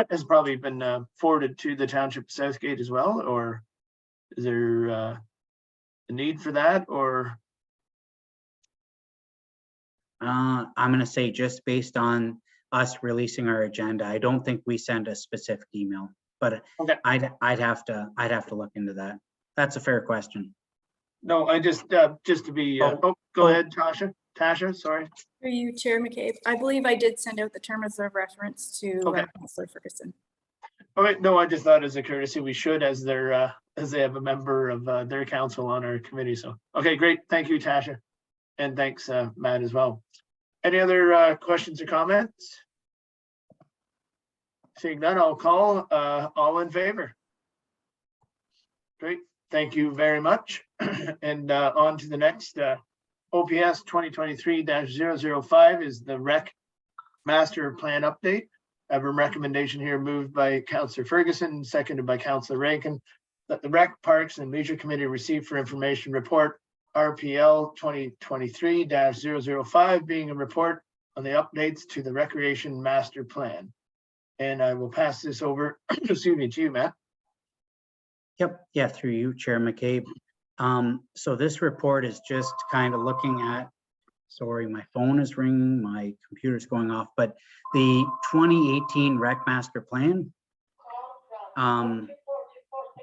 S1: has probably been forwarded to the Township of Southgate as well, or is there a need for that, or?
S6: I'm going to say just based on us releasing our agenda, I don't think we send a specific email, but okay. I'd have to look into that. That's a fair question.
S1: No, I just to be. Go ahead, Tasha, sorry.
S9: For you, Chair McCabe, I believe I did send out the terms of reference to Councillor Ferguson.
S1: Okay, no, I just thought as a courtesy we should, as they're as they have a member of their council on our committee. So, okay, great, thank you, Tasha, and thanks, Matt, as well. Any other questions or comments? Seeing none, I'll call all in favor. Great, thank you very much, and on to the next. OPS 2023-005 is the rec master plan update. I have a recommendation here moved by Councillor Ferguson, seconded by Councillor Rankin, that the rec parks and leisure committee receive for information report RPL 2023-005 being a report on the updates to the recreation master plan. And I will pass this over, excuse me, to you, Matt.
S6: Yep, yeah, through you, Chair McCabe. So this report is just kind of looking at, sorry, my phone is ringing, my computer's going off, but the 2018 Rec Master Plan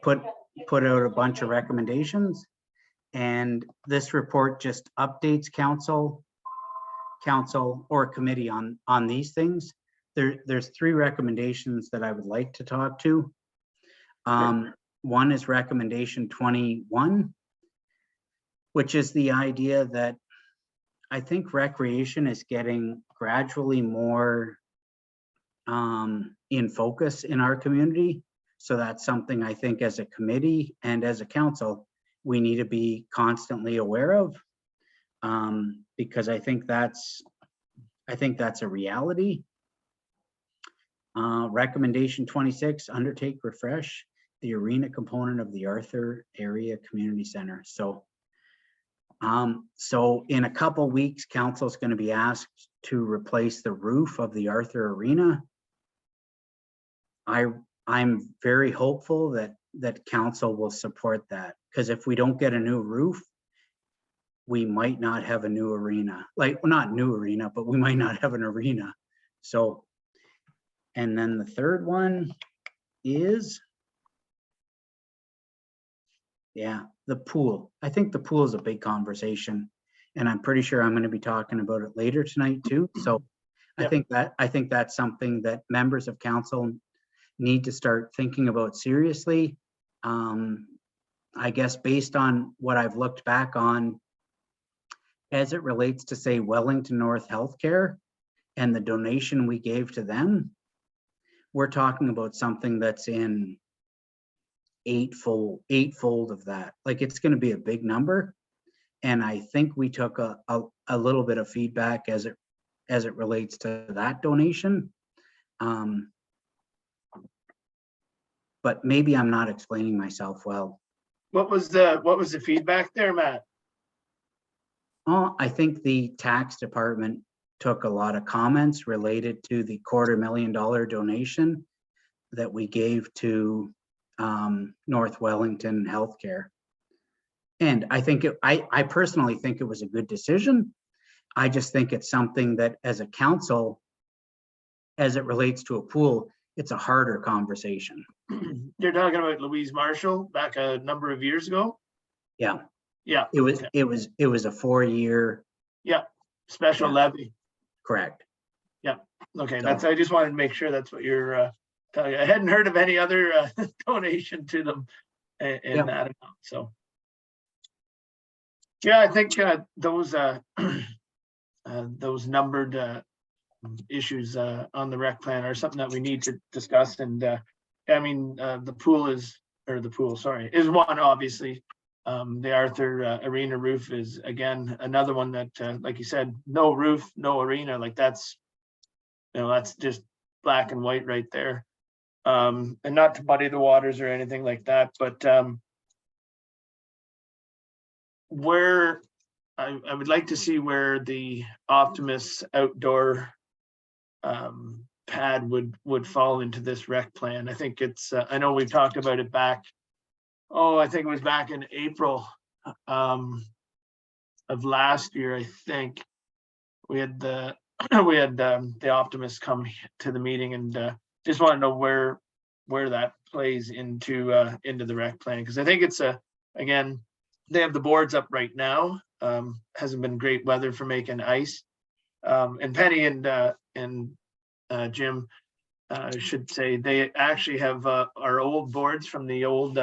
S6: put out a bunch of recommendations, and this report just updates council or committee on these things. There's three recommendations that I would like to talk to. One is recommendation 21, which is the idea that I think recreation is getting gradually more in focus in our community. So that's something I think as a committee and as a council, we need to be constantly aware of, because I think that's a reality. Recommendation 26, undertake refresh the arena component of the Arthur Area Community Center. So in a couple weeks, council is going to be asked to replace the roof of the Arthur Arena. I'm very hopeful that council will support that, because if we don't get a new roof, we might not have a new arena. Like, well, not new arena, but we might not have an arena. So, and then the third one is Yeah, the pool. I think the pool is a big conversation. And I'm pretty sure I'm going to be talking about it later tonight too. So
S1: Yep.
S6: I think that's something that members of council need to start thinking about seriously. I guess based on what I've looked back on as it relates to, say, Wellington North Healthcare and the donation we gave to them, we're talking about something that's in eightfold of that. Like, it's going to be a big number. And I think we took a little bit of feedback as it relates to that donation. But maybe I'm not explaining myself well.
S1: What was the feedback there, Matt?
S6: Oh, I think the tax department took a lot of comments related to the $250,000 donation that we gave to North Wellington Healthcare. And I think I personally think it was a good decision. I just think it's something that as a council, as it relates to a pool, it's a harder conversation.
S1: You're talking about Louise Marshall back a number of years ago?
S6: Yeah.
S1: Yeah.
S6: It was a 4-year.
S1: Yeah, special
S6: Yeah.
S1: levy.
S6: Correct.
S1: Yeah, okay,
S6: So-
S1: I just wanted to make sure that's what you're telling. I hadn't heard of any other donation to them in
S6: Yep.
S1: that amount, so. Yeah, I think those numbered issues on the rec plan are something that we need to discuss. And I mean, the pool is one, obviously. The Arthur Arena roof is, again, another one that, like you said, no roof, no arena. Like, that's just black and white right there. And not to muddy the waters or anything like that, but where I would like to see where the Optimus outdoor pad would fall into this rec plan. I think it's, I know we've talked about it back, I think it was back in April of last year. I think we had the Optimus come to the meeting, and just want to know where that plays into the rec plan, because I think it's again, they have the boards up right now. Hasn't been great weather for making ice. And Penny and Jim should say they actually have our old boards from the old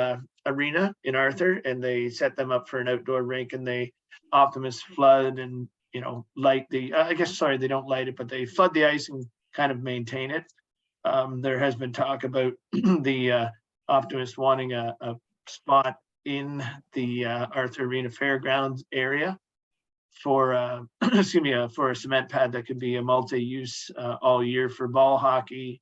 S1: arena in Arthur, and they set them up for an outdoor rink, and they Optimus flood and light the they don't light it, but they flood the ice and kind of maintain it. There has been talk about the Optimus wanting a spot in the Arthur Arena Fairgrounds area for for a cement pad that could be a multi-use all year for ball hockey,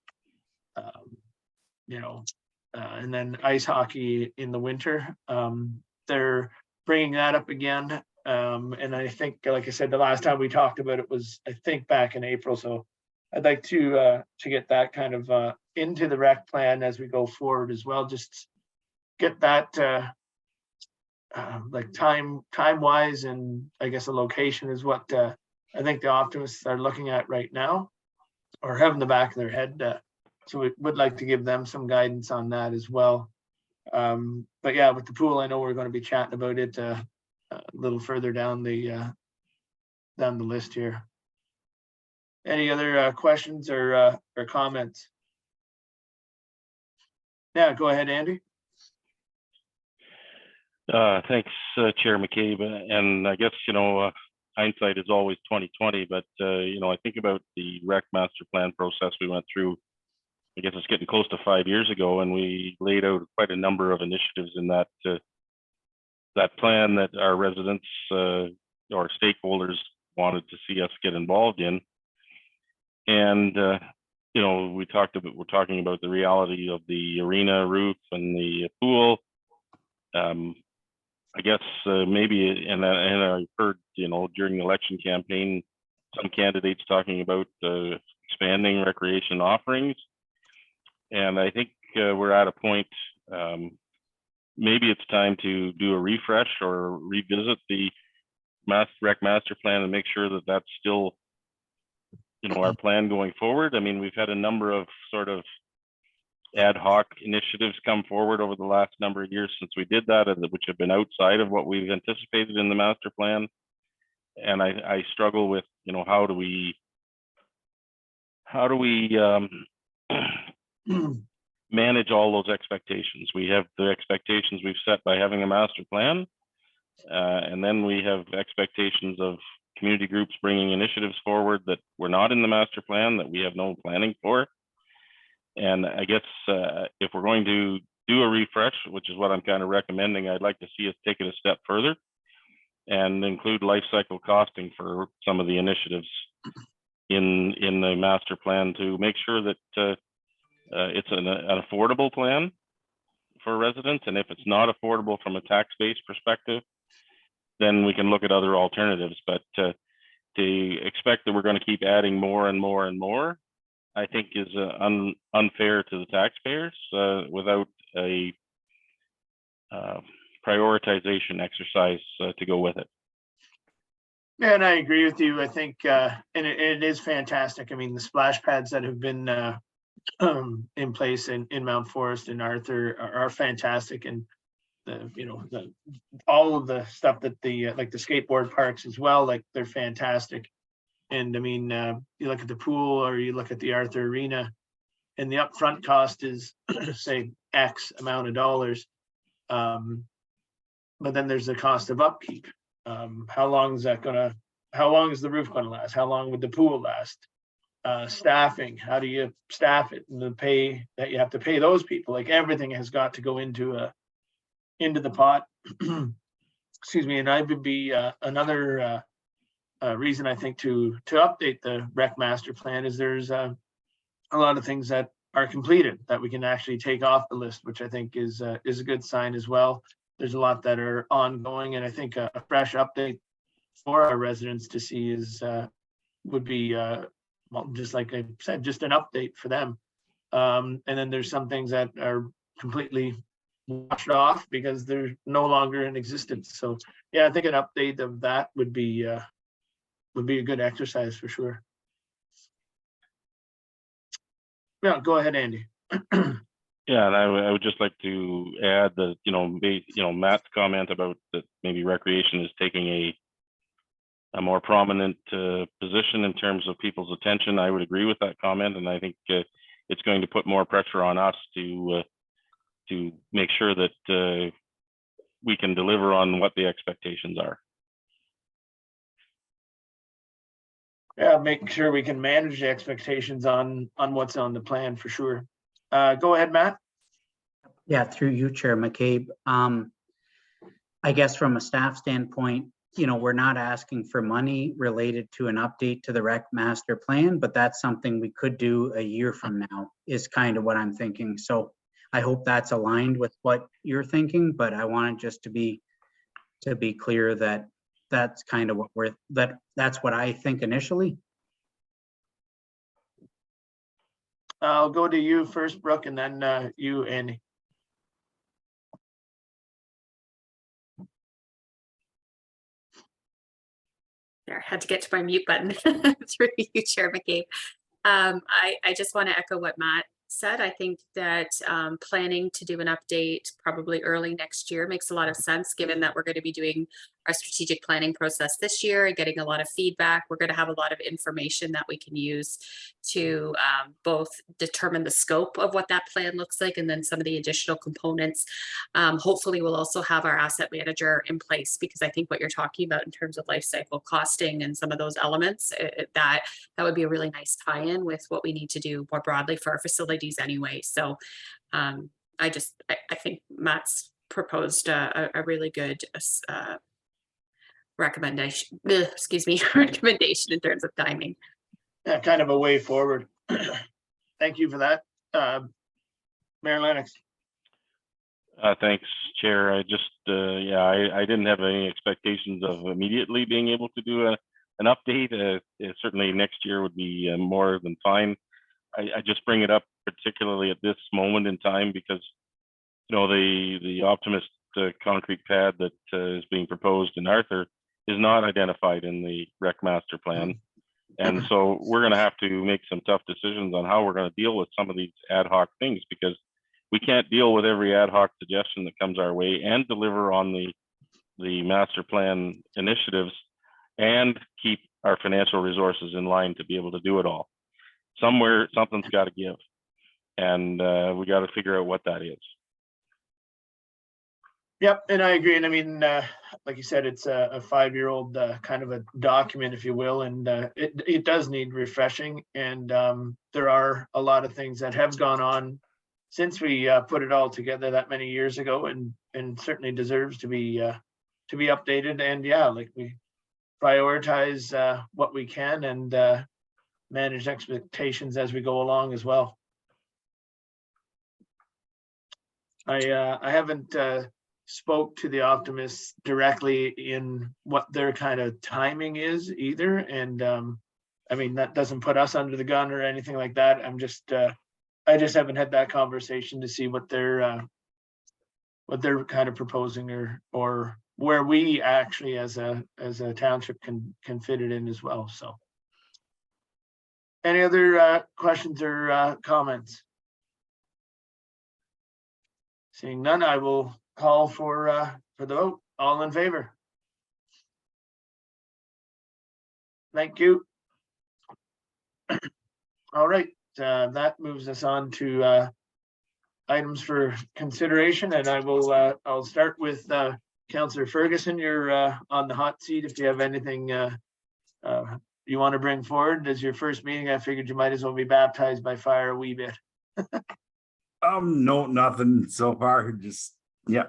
S1: and then ice hockey in the winter. They're bringing that up again, and I think, like I said, the last time we talked about it was, I think, back in April. So I'd like to get that kind of into the rec plan as we go forward as well. Just get that like time wise, and I guess a location is what I think the Optimists are looking at right now, or have in the back of their head. So we would like to give them some guidance on that as well. But yeah, with the pool, I know we're going to be chatting about it a little further down the list here. Any other questions or comments? Yeah, go ahead, Andy.
S3: Thanks, Chair McCabe. And I guess, hindsight is always 2020, but, I think about the rec master plan process we went through. I guess it's getting close to 5 years ago, and we laid out quite a number of initiatives in that plan that our residents or stakeholders wanted to see us get involved in. And, we're talking about the reality of the arena roof and the pool. I guess maybe, and I heard, during the election campaign, some candidates talking about expanding recreation offerings. And I think we're at a point, maybe it's time to do a refresh or revisit the rec master plan and make sure that that's still, our plan going forward. I mean, we've had a number of sort of ad hoc initiatives come forward over the last number of years since we did that, which have been outside of what we've anticipated in the master plan. And I struggle with, you know, how do we manage all those expectations? We have the expectations we've set by having a master plan, and then we have expectations of community groups bringing initiatives forward that were not in the master plan, that we have no planning for. And I guess if we're going to do a refresh, which is what I'm kind of recommending, I'd like to see us take it a step further and include life cycle costing for some of the initiatives in the master plan to make sure that it's an affordable plan for residents. And if it's not affordable from a tax-based perspective, then we can look at other alternatives. But to expect that we're going to keep adding more and more and more, I think is unfair to the taxpayers without a prioritization exercise to go with it.
S1: Yeah, and I agree with you. I think, and it is fantastic. I mean, the splash pads that have been in place in Mount Forest and Arthur are fantastic, and all of the stuff that like the skateboard parks as well, like they're fantastic. And I mean, you look at the pool or you look at the Arthur Arena, and the upfront cost is say X amount of dollars, but then there's the cost of upkeep. How long is the roof gonna last? How long would the pool last? Staffing, how do you staff it, and the pay that you have to pay those people? Like everything has got to go into the pot. Excuse me. And I would be another reason I think to update the rec master plan is there's a lot of things that are completed that we can actually take off the list, which I think is a good sign as well. There's a lot that are ongoing, and I think a fresh update for our residents to see would be well, just like I said, just an update for them. And then there's some things that are completely washed off because they're no longer in existence. So yeah, I think an update of that would be a good exercise for sure. Yeah, go ahead, Andy.
S3: Yeah, and I would just like to add that, Matt's comment about that maybe recreation is taking a more prominent position in terms of people's attention. I would agree with that comment, and I think it's going to put more pressure on us to make sure that we can deliver on what the expectations are.
S1: Yeah, making sure we can manage the expectations on what's on the plan for sure. Go ahead, Matt.
S6: Yeah, through you, Chair McCabe. I guess from a staff standpoint, we're not asking for money related to an update to the rec master plan, but that's something we could do a year from now is kind of what I'm thinking. So I hope that's aligned with what you're thinking, but I wanted just to be clear that that's kind of what that's what I think initially.
S1: I'll go to you first, Brooke, and then you, Andy.
S4: There, had to get to my mute button through you, Chair McCabe. I just want to echo what Matt said. I think that planning to do an update probably early next year makes a lot of sense, given that we're going to be doing our strategic planning process this year and getting a lot of feedback. We're going to have a lot of information that we can use to both determine the scope of what that plan looks like and then some of the additional components. Hopefully we'll also have our asset manager in place, because I think what you're talking about in terms of life cycle costing and some of those elements, that would be a really nice tie-in with what we need to do more broadly for our facilities anyway. So I think Matt's proposed a really good recommendation in terms of timing.
S1: Yeah, kind of a way forward. Thank you for that. Mayor Lennox.
S3: Thanks, Chair. I just, I didn't have any expectations of immediately being able to do an update. Certainly next year would be more than fine. I just bring it up particularly at this moment in time because, the Optimist concrete pad that is being proposed in Arthur is not identified in the rec master plan. And so we're going to have to make some tough decisions on how we're going to deal with some of these ad hoc things, because we can't deal with every ad hoc suggestion that comes our way and deliver on the master plan initiatives and keep our financial resources in line to be able to do it all. Somewhere, something's got to give. And we got to figure out what that is.
S1: Yep, and I agree. And I mean, like you said, it's a 5-year-old kind of a document, if you will, and it does need refreshing. And there are a lot of things that have gone on since we put it all together that many years ago, and certainly deserves to be updated. And yeah, like we prioritize what we can and manage expectations as we go along as well. I haven't spoke to the optimists directly in what their kind of timing is either. And I mean, that doesn't put us under the gun or anything like that. I'm just, I just haven't had that conversation to see what they're kind of proposing or where we actually as a township can fit it in as well. So any other questions or comments? Seeing none, I will call for the vote. All in favor? Thank you. All right, that moves us on to items for consideration, and I will I'll start with Councillor Ferguson. You're on the hot seat. If you have anything you want to bring forward as your first meeting, I figured you might as well be baptized by fire a wee bit.
S2: No, nothing so far. Just yeah.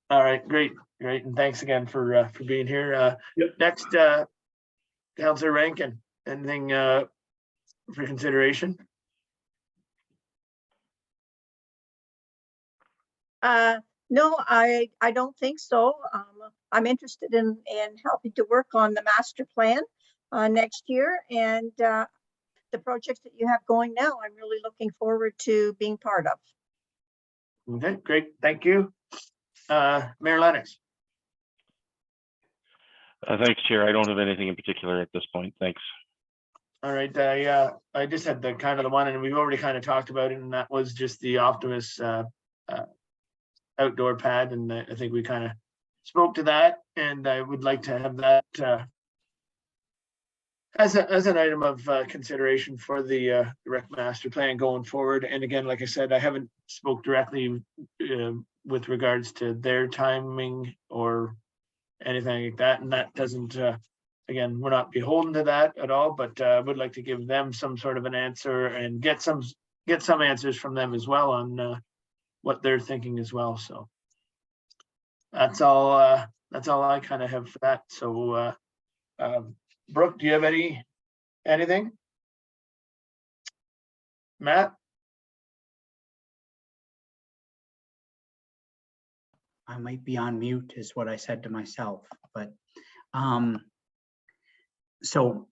S1: All right, great, and thanks again for being here.
S7: Yep.
S1: Next, Councillor Rankin, anything for consideration?
S8: No, I don't think so. I'm interested in helping to work on the master plan next year, and the projects that you have going now, I'm really looking forward to being part of.
S1: Okay, great, thank you. Mayor Lennox.
S3: Thanks, Chair. I don't have anything in particular at this point. Thanks.
S1: All right, I just had the kind of the one, and we've already kind of talked about it, and that was just the Optimus outdoor pad, and I think we kind of spoke to that, and I would like to have that as an item of consideration for the rec master plan going forward. And again, like I said, I haven't spoke directly with regards to their timing or anything like that, and that doesn't again, we're not beholden to that at all, but I would like to give them some sort of an answer and get some answers from them as well on what they're thinking as well. So that's all I kind of have for that. So Brooke, do you have anything? Matt?
S6: I might be on mute is what I said to myself, but so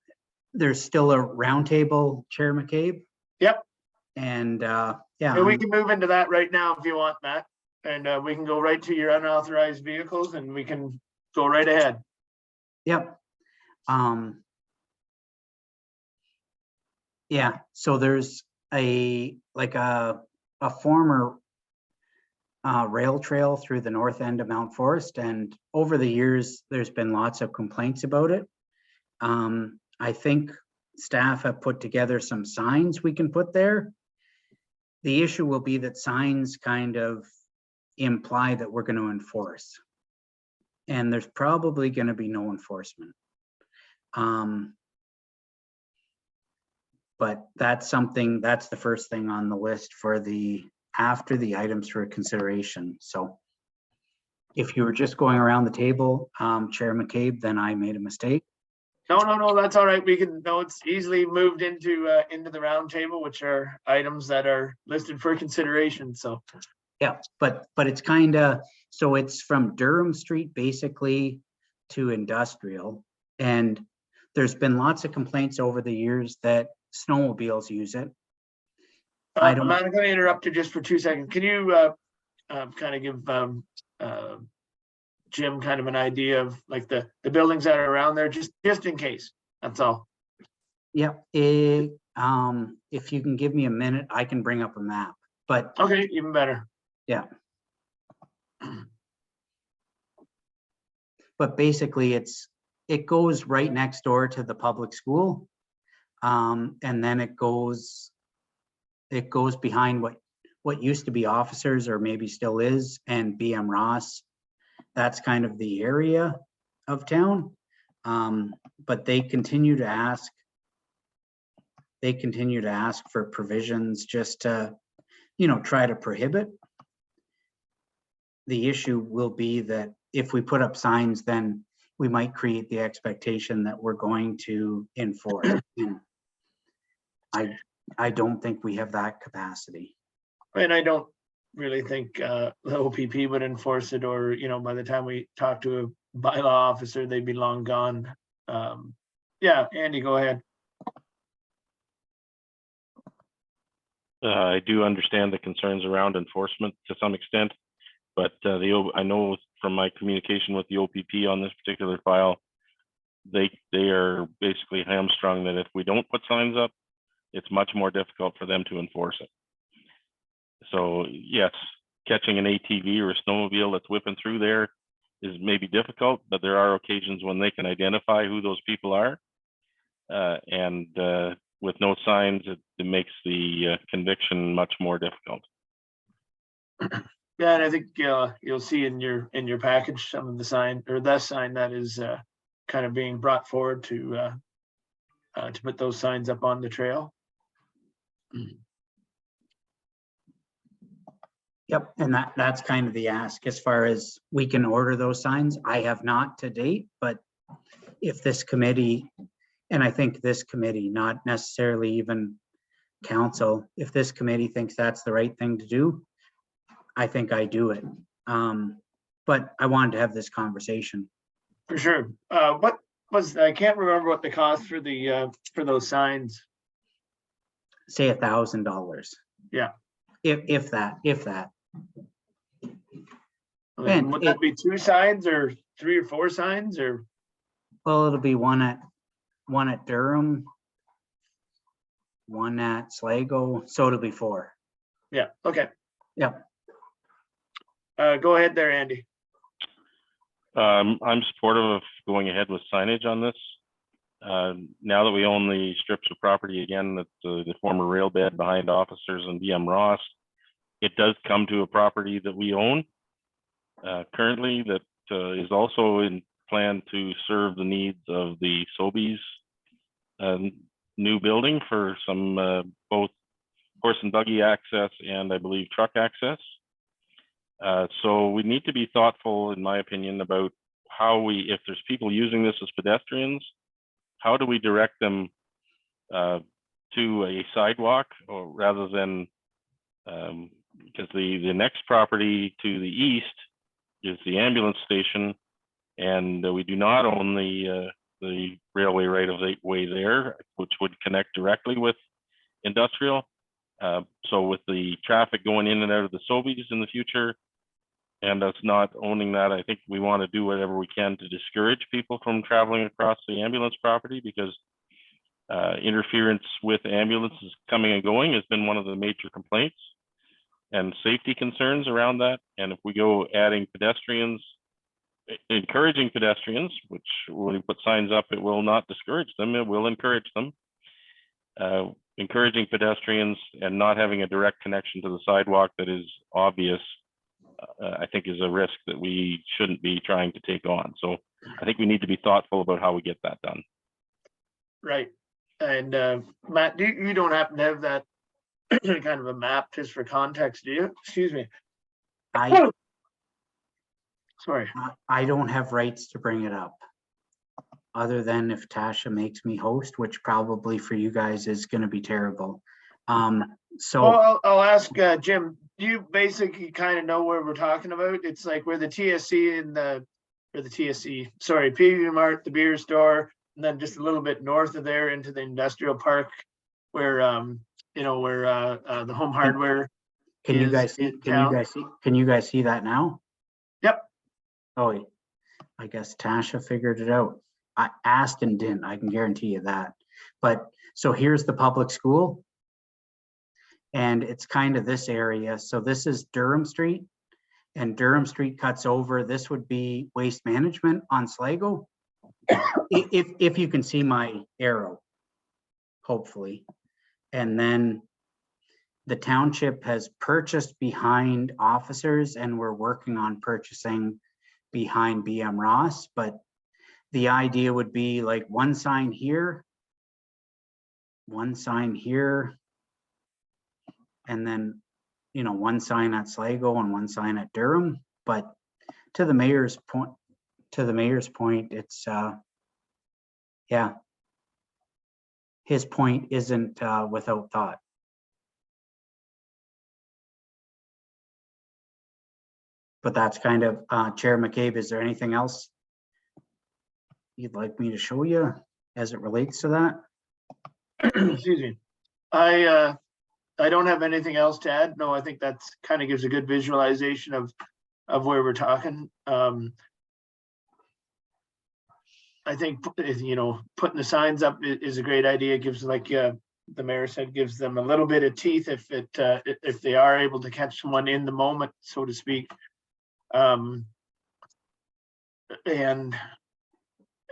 S6: there's still a roundtable, Chair McCabe?
S1: Yep.
S6: And
S1: Yeah,
S6: yeah,
S1: we can move into that right now if you want, Matt. And we can go right to your unauthorized vehicles and we can go right ahead.
S6: yep. Yeah, so there's a former rail trail through the north end of Mount Forest, and over the years there's been lots of complaints about it. I think staff have put together some signs we can put there. The issue will be that signs kind of imply that we're going to enforce, and there's probably going to be no enforcement. But that's the first thing on the list for after the items for consideration. So if you were just going around the table, Chair McCabe, then I made a mistake.
S1: No, that's all right. We can, no, it's easily moved into the round table, which are items that are listed for consideration. So
S6: yeah, but it's kind of, so it's from Durham Street basically to Industrial, and there's been lots of complaints over the years that snowmobiles use it.
S1: I'm going to interrupt you just for 2 seconds. Can you kind of give Jim kind of an idea of like the buildings that are around there, just in case? That's all.
S6: Yeah, if you can give me a minute, I can bring up a map, but
S1: Okay, even better.
S6: yeah. But basically it goes right next door to the public school. And then it goes behind what used to be officers, or maybe still is, and BM Ross. That's kind of the area of town. But they continue to ask for provisions just to, try to prohibit. The issue will be that if we put up signs, then we might create the expectation that we're going to enforce. And I don't think we have that capacity.
S1: And I don't really think the OPP would enforce it, or, by the time we talk to a bylaw officer, they'd be long gone. Yeah, Andy, go ahead.
S3: I do understand the concerns around enforcement to some extent, but I know from my communication with the OPP on this particular file, they are basically hamstrung that if we don't put signs up, it's much more difficult for them to enforce it. So yes, catching an ATV or a snowmobile that's whipping through there is maybe difficult, but there are occasions when they can identify who those people are. And with no signs, it makes the conviction much more difficult.
S1: Yeah, and I think you'll see in your package some of the sign, or the sign that is kind of being brought forward to put those signs up on the trail.
S6: Yep, and that's kind of the ask as far as we can order those signs. I have not to date, but if this committee, and I think this committee, not necessarily even council, if this committee thinks that's the right thing to do, I think I do it. But I wanted to have this conversation.
S1: For sure. What was, I can't remember what the cost for the for those signs.
S6: Say $1,000.
S1: Yeah.
S6: If that.
S1: I mean, would that be 2 signs or 3 or 4 signs, or?
S6: Well, it'll be one at Durham, one at Sligo, so it'll be 4.
S1: Yeah, okay.
S6: Yep.
S1: Go ahead there, Andy.
S3: I'm supportive of going ahead with signage on this. Now that we own the strips of property again, that the former rail bed behind officers and BM Ross, it does come to a property that we own currently that is also in plan to serve the needs of the Sobeys new building for some both horse and buggy access and I believe truck access. So we need to be thoughtful, in my opinion, about how if there's people using this as pedestrians, how do we direct them to a sidewalk, or rather than, because the next property to the east is the ambulance station, and we do not own the railway right of way there, which would connect directly with industrial. So with the traffic going in and out of the Sobeys in the future, and us not owning that, I think we want to do whatever we can to discourage people from traveling across the ambulance property, because interference with ambulances coming and going has been one of the major complaints, and safety concerns around that. And if we go adding pedestrians, encouraging pedestrians, which when we put signs up, it will not discourage them, it will encourage them. Encouraging pedestrians and not having a direct connection to the sidewalk that is obvious, I think is a risk that we shouldn't be trying to take on. So I think we need to be thoughtful about how we get that done.
S1: Right. And Matt, you don't happen to have that kind of a map just for context, do you? Excuse me. Sorry.
S6: I don't have rights to bring it up, other than if Tasha makes me host, which probably for you guys is going to be terrible. So
S1: well, I'll ask Jim. Do you basically kind of know where we're talking about? It's like where the TSC and PV Mart, the beer store, and then just a little bit north of there into the industrial park, where the Home Hardware.
S6: Can you guys see that now?
S1: Yep.
S6: Oh, I guess Tasha figured it out. I asked and didn't. I can guarantee you that. But, so here's the public school. And it's kind of this area. So this is Durham Street. And Durham Street cuts over. This would be waste management on Sligo. If you can see my arrow, hopefully. And then the township has purchased behind officers, and we're working on purchasing behind BM Ross, but the idea would be like one sign here, one sign here, and then, you know, one sign at Sligo and one sign at Durham. But to the mayor's point, it's yeah, his point isn't without thought. But that's kind of, Chair McCabe, is there anything else you'd like me to show you as it relates to that?
S1: Excuse me. I don't have anything else to add. No, I think that's kind of gives a good visualization of where we're talking. I think, you know, putting the signs up is a great idea. It gives, like the mayor said, gives them a little bit of teeth if they are able to catch someone in the moment, so to speak. And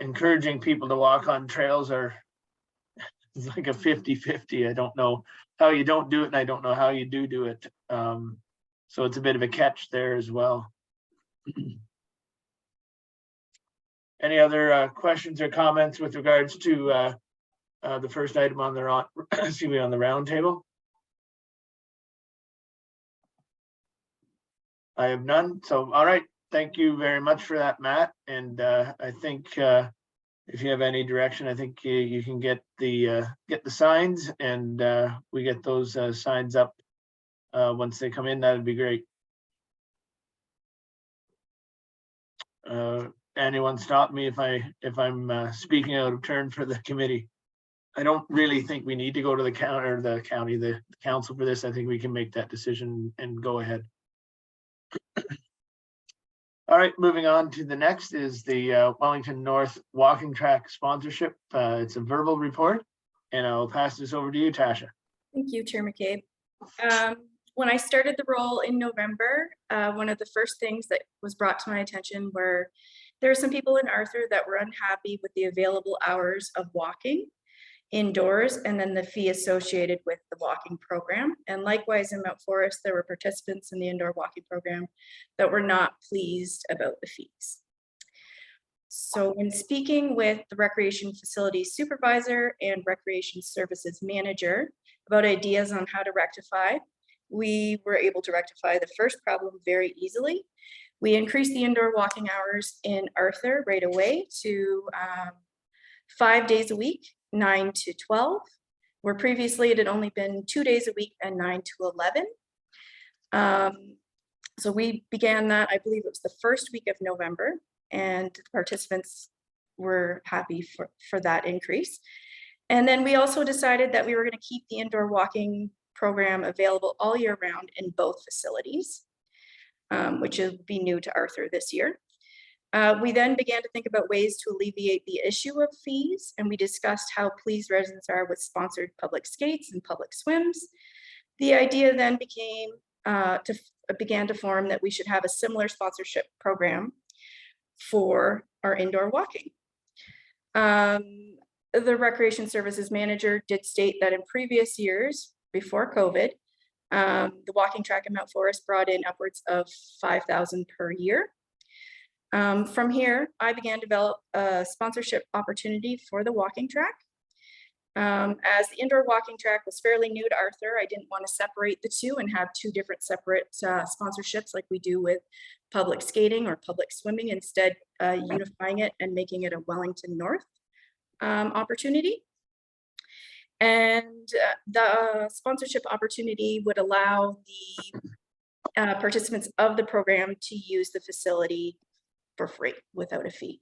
S1: encouraging people to walk on trails it's like a 50-50. I don't know how you don't do it, and I don't know how you do it. So it's a bit of a catch there as well. Any other questions or comments with regards to the first item on the on the round table? I have none. So, all right. Thank you very much for that, Matt. And I think if you have any direction, I think you can get the signs, and we get those signs up once they come in. That'd be great. Anyone stop me if I'm speaking out of turn for the committee. I don't really think we need to go to the council for this. I think we can make that decision and go ahead. All right, moving on to the next is the Wellington North walking track sponsorship. It's a verbal report, and I'll pass this over to you, Tasha.
S9: Thank you, Chair McCabe. When I started the role in November, one of the first things that was brought to my attention were there are some people in Arthur that were unhappy with the available hours of walking indoors and then the fee associated with the walking program. And likewise in Mount Forest, there were participants in the indoor walking program that were not pleased about the fees. So when speaking with the recreation facilities supervisor and recreation services manager about ideas on how to rectify, we were able to rectify the first problem very easily. We increased the indoor walking hours in Arthur right away to 5 days a week, 9 to 12, where previously it had only been 2 days a week and 9 to 11. So we began that, I believe it was the first week of November, and the participants were happy for that increase. And then we also decided that we were going to keep the indoor walking program available all year round in both facilities, which will be new to Arthur this year. We then began to think about ways to alleviate the issue of fees, and we discussed how pleased residents are with sponsored public skates and public swims. The idea then began to form that we should have a similar sponsorship program for our indoor walking. The recreation services manager did state that in previous years, before COVID, the walking track in Mount Forest brought in upwards of $5,000 per year. From here, I began to develop a sponsorship opportunity for the walking track. As the indoor walking track was fairly new to Arthur, I didn't want to separate the two and have two different separate sponsorships like we do with public skating or public swimming, instead unifying it and making it a Wellington North opportunity. And the sponsorship opportunity would allow the participants of the program to use the facility for free without a fee.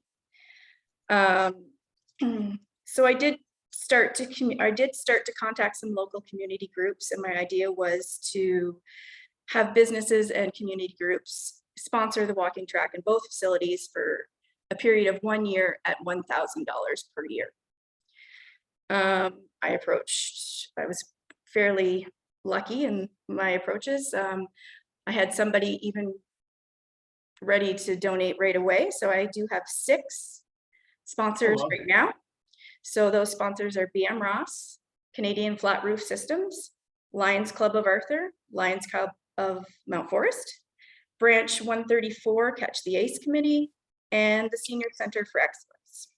S9: So I did start to contact some local community groups, and my idea was to have businesses and community groups sponsor the walking track in both facilities for a period of 1 year at $1,000 per year. I was fairly lucky in my approaches. I had somebody even ready to donate right away. So I do have 6 sponsors
S1: wow.
S9: right now. So those sponsors are BM Ross, Canadian Flat Roof Systems, Lions Club of Arthur, Lions Club of Mount Forest, Branch 134 Catch the Ace Committee, and the Senior Center for Excellence.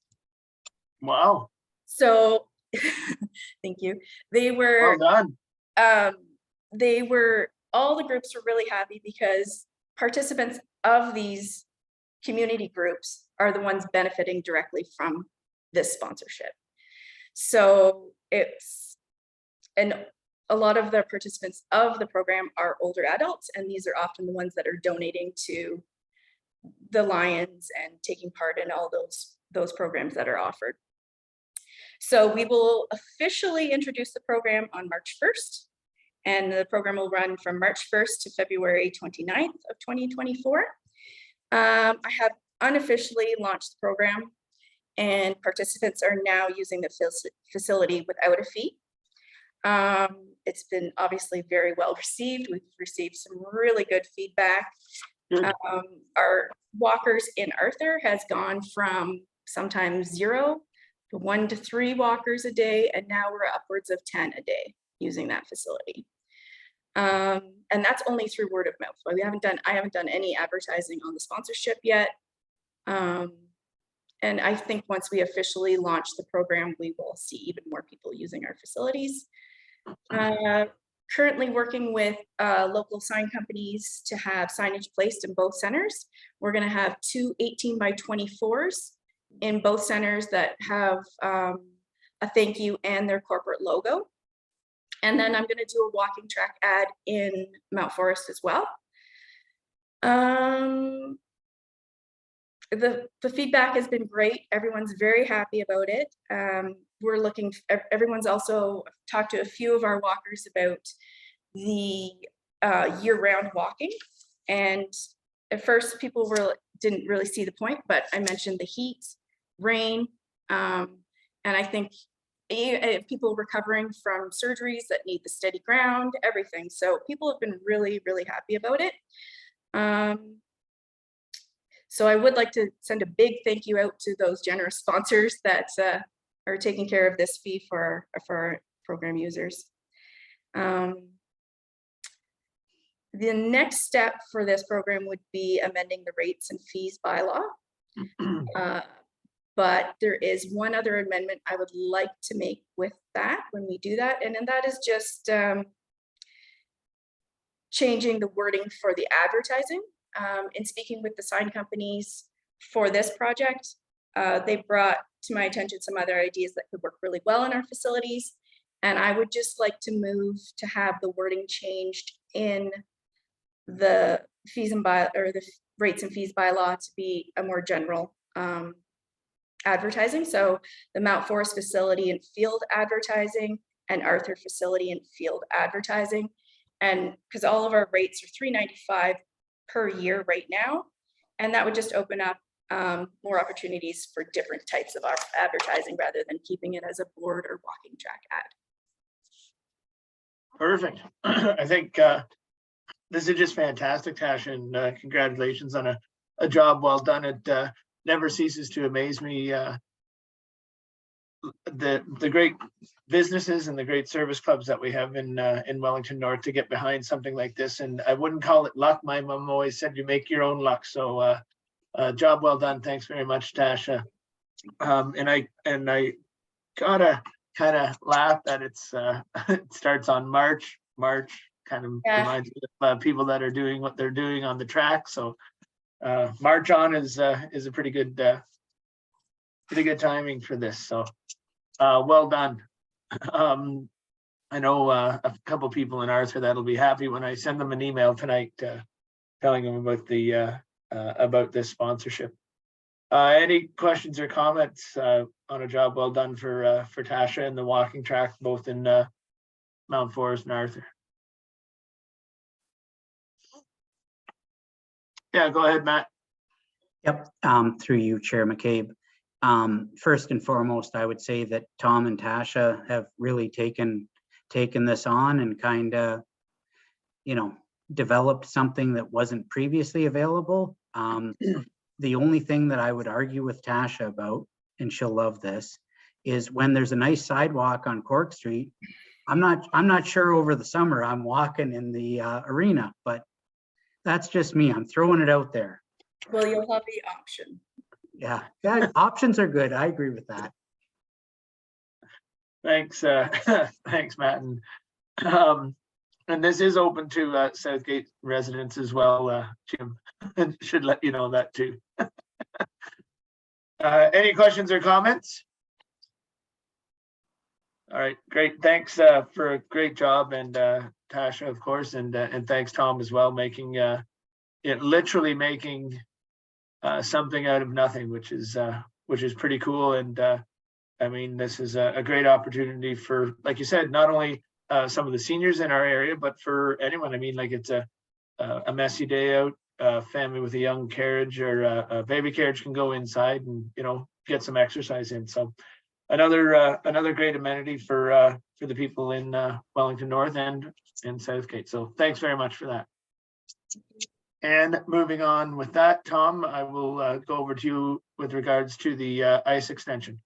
S1: Wow,
S9: So thank you. They were
S1: well done.
S9: all the groups were really happy because participants of these community groups are the ones benefiting directly from this sponsorship. So and a lot of the participants of the program are older adults, and these are often the ones that are donating to the Lions and taking part in all those programs that are offered. So we will officially introduce the program on March 1st, and the program will run from March 1st to February 29th of 2024. I have unofficially launched the program, and participants are now using the facility without a fee. It's been obviously very well received. We've received some really good feedback.
S1: Good.
S9: Our walkers in Arthur has gone from sometimes 0 to 1 to 3 walkers a day, and now we're upwards of 10 a day using that facility. And that's only through word of mouth. I haven't done any advertising on the sponsorship yet. And I think once we officially launch the program, we will see even more people using our facilities. Currently working with local sign companies to have signage placed in both centers. We're going to have 2 18 by 24s in both centers that have a thank you and their corporate logo. And then I'm going to do a walking track ad in Mount Forest as well. The feedback has been great. Everyone's very happy about it. Everyone's also talked to a few of our walkers about the year-round walking. And at first people didn't really see the point, but I mentioned the heat, rain, and I think people recovering from surgeries that need the steady ground, everything. So people have been really, really happy about it. So I would like to send a big thank you out to those generous sponsors that are taking care of this fee for our program users. The next step for this program would be amending the rates and fees bylaw. But there is one other amendment I would like to make with that when we do that, and then that is just changing the wording for the advertising. In speaking with the sign companies for this project, they brought to my attention some other ideas that could work really well in our facilities. And I would just like to move to have the wording changed in the fees and the rates and fees bylaw to be a more general advertising. So the Mount Forest facility and field advertising, and Arthur facility and field advertising. And because all of our rates are $395 per year right now, and that would just open up more opportunities for different types of advertising rather than keeping it as a board or walking track ad.
S1: Perfect. I think this is just fantastic, Tasha, and congratulations on a job well done. It never ceases to amaze me the great businesses and the great service clubs that we have in Wellington North to get behind something like this. And I wouldn't call it luck. My mom always said you make your own luck. So job well done. Thanks very much, Tasha. And I gotta kind of laugh that it's it starts on March kind of reminds me of people that are doing what they're doing on the track. So March on is a pretty good timing for this. So well done. I know a couple people in Arthur that'll be happy when I send them an email tonight telling them about this sponsorship. Any questions or comments on a job well done for Tasha and the walking track, both in Mount Forest and Arthur? Yeah, go ahead, Matt.
S6: Yep, through you, Chair McCabe. First and foremost, I would say that Tom and Tasha have really taken this on and kind of, developed something that wasn't previously available. The only thing that I would argue with Tasha about, and she'll love this, is when there's a nice sidewalk on Cork Street, I'm not sure over the summer I'm walking in the arena, but that's just me. I'm throwing it out there.
S9: Well, you'll have the option.
S6: Yeah, options are good. I agree with that.
S1: Thanks, thanks, Matt. And this is open to Southgate residents as well, Jim. Should let you know that too. Any questions or comments? All right, great. Thanks for a great job, and Tasha, of course, and thanks, Tom, as well, making literally making something out of nothing, which is pretty cool. And I mean, this is a great opportunity for, like you said, not only some of the seniors in our area, but for anyone. I mean, like, it's a messy day out. Family with a young carriage or a baby carriage can go inside and get some exercise in. So another great amenity for the people in Wellington North and in Southgate. So thanks very much for that. And moving on with that, Tom, I will go over to you with regards to the ice extension.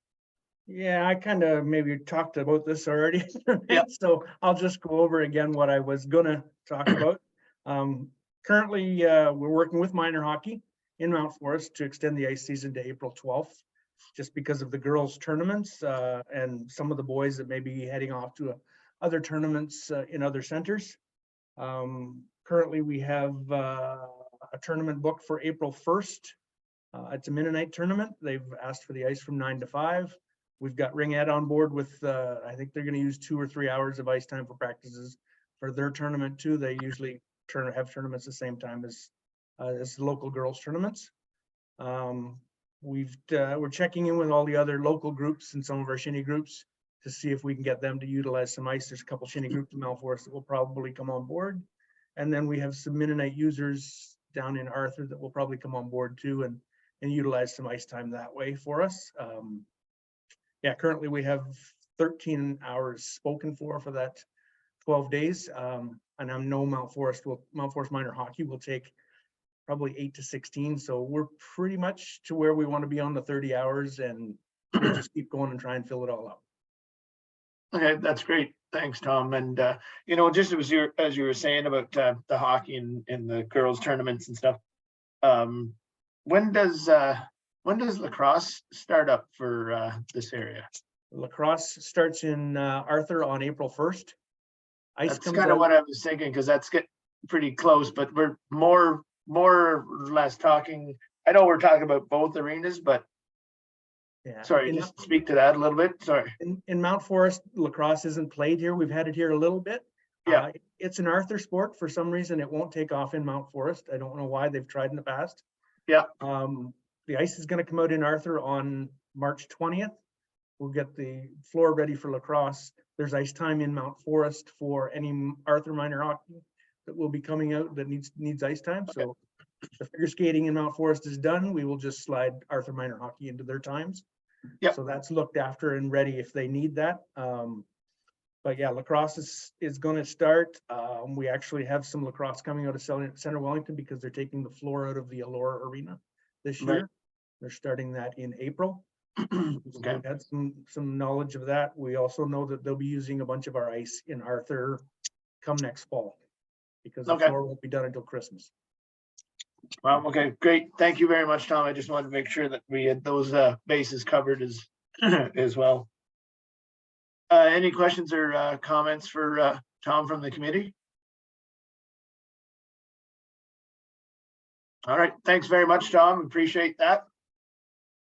S7: Yeah, I kind of maybe talked about this already.
S1: Yep.
S7: So I'll just go over again what I was gonna talk about. Currently, we're working with minor hockey in Mount Forest to extend the ice season to April 12th, just because of the girls' tournaments and some of the boys that may be heading off to other tournaments in other centers. Currently, we have a tournament booked for April 1st. It's a Mennonite tournament. They've asked for the ice from 9 to 5. We've got Ring Ed on board with, I think they're going to use 2 or 3 hours of ice time for practices for their tournament too. They usually have tournaments the same time as the local girls tournaments. We're checking in with all the other local groups and some of our shinny groups to see if we can get them to utilize some ice. There's a couple shinny groups in Mount Forest that will probably come on board. And then we have some Mennonite users down in Arthur that will probably come on board too and utilize some ice time that way for us. Yeah, currently we have 13 hours spoken for that 12 days. And I know Mount Forest minor hockey will take probably 8 to 16. So we're pretty much to where we want to be on the 30 hours, and we'll just keep going and try and fill it all up.
S1: Okay, that's great. Thanks, Tom. And just as you were saying about the hockey and the girls tournaments and stuff, when does lacrosse start up for this area?
S7: Lacrosse starts in Arthur on April 1st.
S1: That's kind of what I was thinking, because that's getting pretty close, but we're more or less talking. I know we're talking about both arenas, but
S7: yeah.
S1: Sorry, just speak to that a little bit. Sorry.
S7: In Mount Forest, lacrosse isn't played here. We've had it here a little bit.
S1: Yeah.
S7: It's an Arthur sport. For some reason, it won't take off in Mount Forest. I don't know why. They've tried in the past.
S1: Yeah.
S7: The ice is going to come out in Arthur on March 20th. We'll get the floor ready for lacrosse. There's ice time in Mount Forest for any Arthur minor hockey that will be coming out that needs ice time. Okay. So the figure skating in Mount Forest is done. We will just slide Arthur minor hockey into their times. Yeah. So that's looked after and ready if they need that. But yeah, lacrosse is going to start. We actually have some lacrosse coming out of Center Wellington because they're taking the floor out of the Allure Arena this year. Right. They're starting that in April. Okay. We've had some knowledge of that. We also know that they'll be using a bunch of our ice in Arthur come next fall, because the floor won't be done until Christmas.
S1: Well, okay, great. Thank you very much, Tom. I just wanted to make sure that we had those bases covered as well. Any questions or comments for Tom from the committee? All right, thanks very much, Tom. Appreciate that.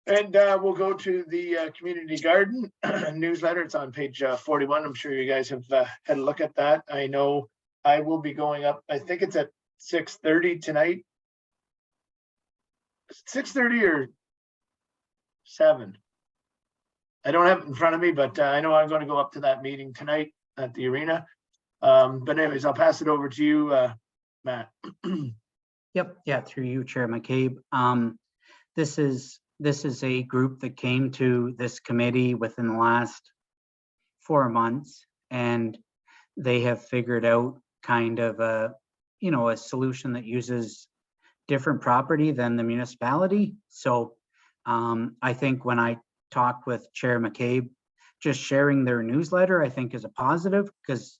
S1: And we'll go to the community garden newsletter. It's on page 41. I'm sure you guys have had a look at that. I know I will be going up. I think it's at 6:30 tonight. 6:30 or 7. I don't have it in front of me, but I know I'm going to go up to that meeting tonight at the arena. But anyways, I'll pass it over to you, Matt.
S6: Yep. Yeah. Through you, Chair McCabe. This is this is a group that came to this committee within the last 4 months, and they have figured out kind of a, a solution that uses different property than the municipality. So I think when I talked with Chair McCabe, just sharing their newsletter, I think is a positive, because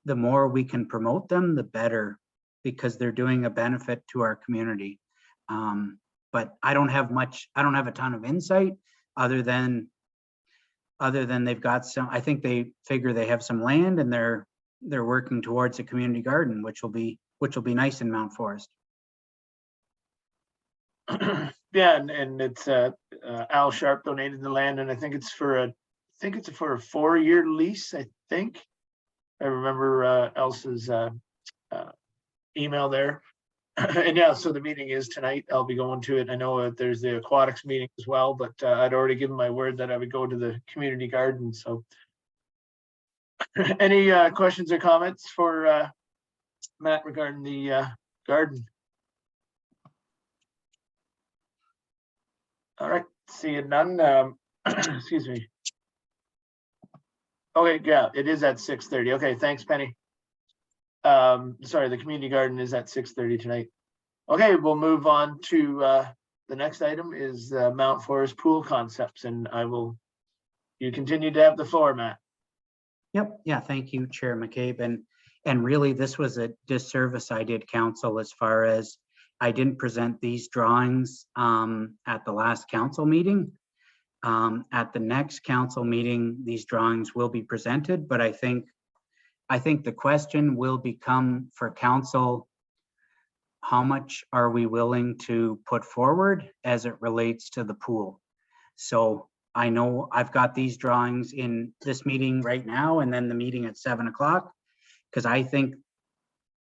S6: the more we can promote them, the better, because they're doing a benefit to our community. But I don't have a ton of insight other than they've got some, I think they figure they have some land and they're working towards a community garden, which will be nice in Mount Forest.
S1: Yeah, and it's Al Sharp donated the land, and I think it's for a 4-year lease. I think I remember Elsa's email there. And yeah, so the meeting is tonight. I'll be going to it. I know that there's the aquatics meeting as well, but I'd already given my word that I would go to the community garden. So any questions or comments for Matt regarding the garden? All right, seeing none. Excuse me. Okay, yeah, it is at 6:30. Okay, thanks, Penny. Sorry, the community garden is at 6:30 tonight. Okay, we'll move on to the next item is Mount Forest pool concepts, and you continue to have the floor, Matt.
S6: Yep. Yeah. Thank you, Chair McCabe. And really, this was a disservice I did, council, as far as I didn't present these drawings at the last council meeting. At the next council meeting, these drawings will be presented, but I think the question will become for council, how much are we willing to put forward as it relates to the pool? So I know I've got these drawings in this meeting right now, and then the meeting at 7 o'clock, because I think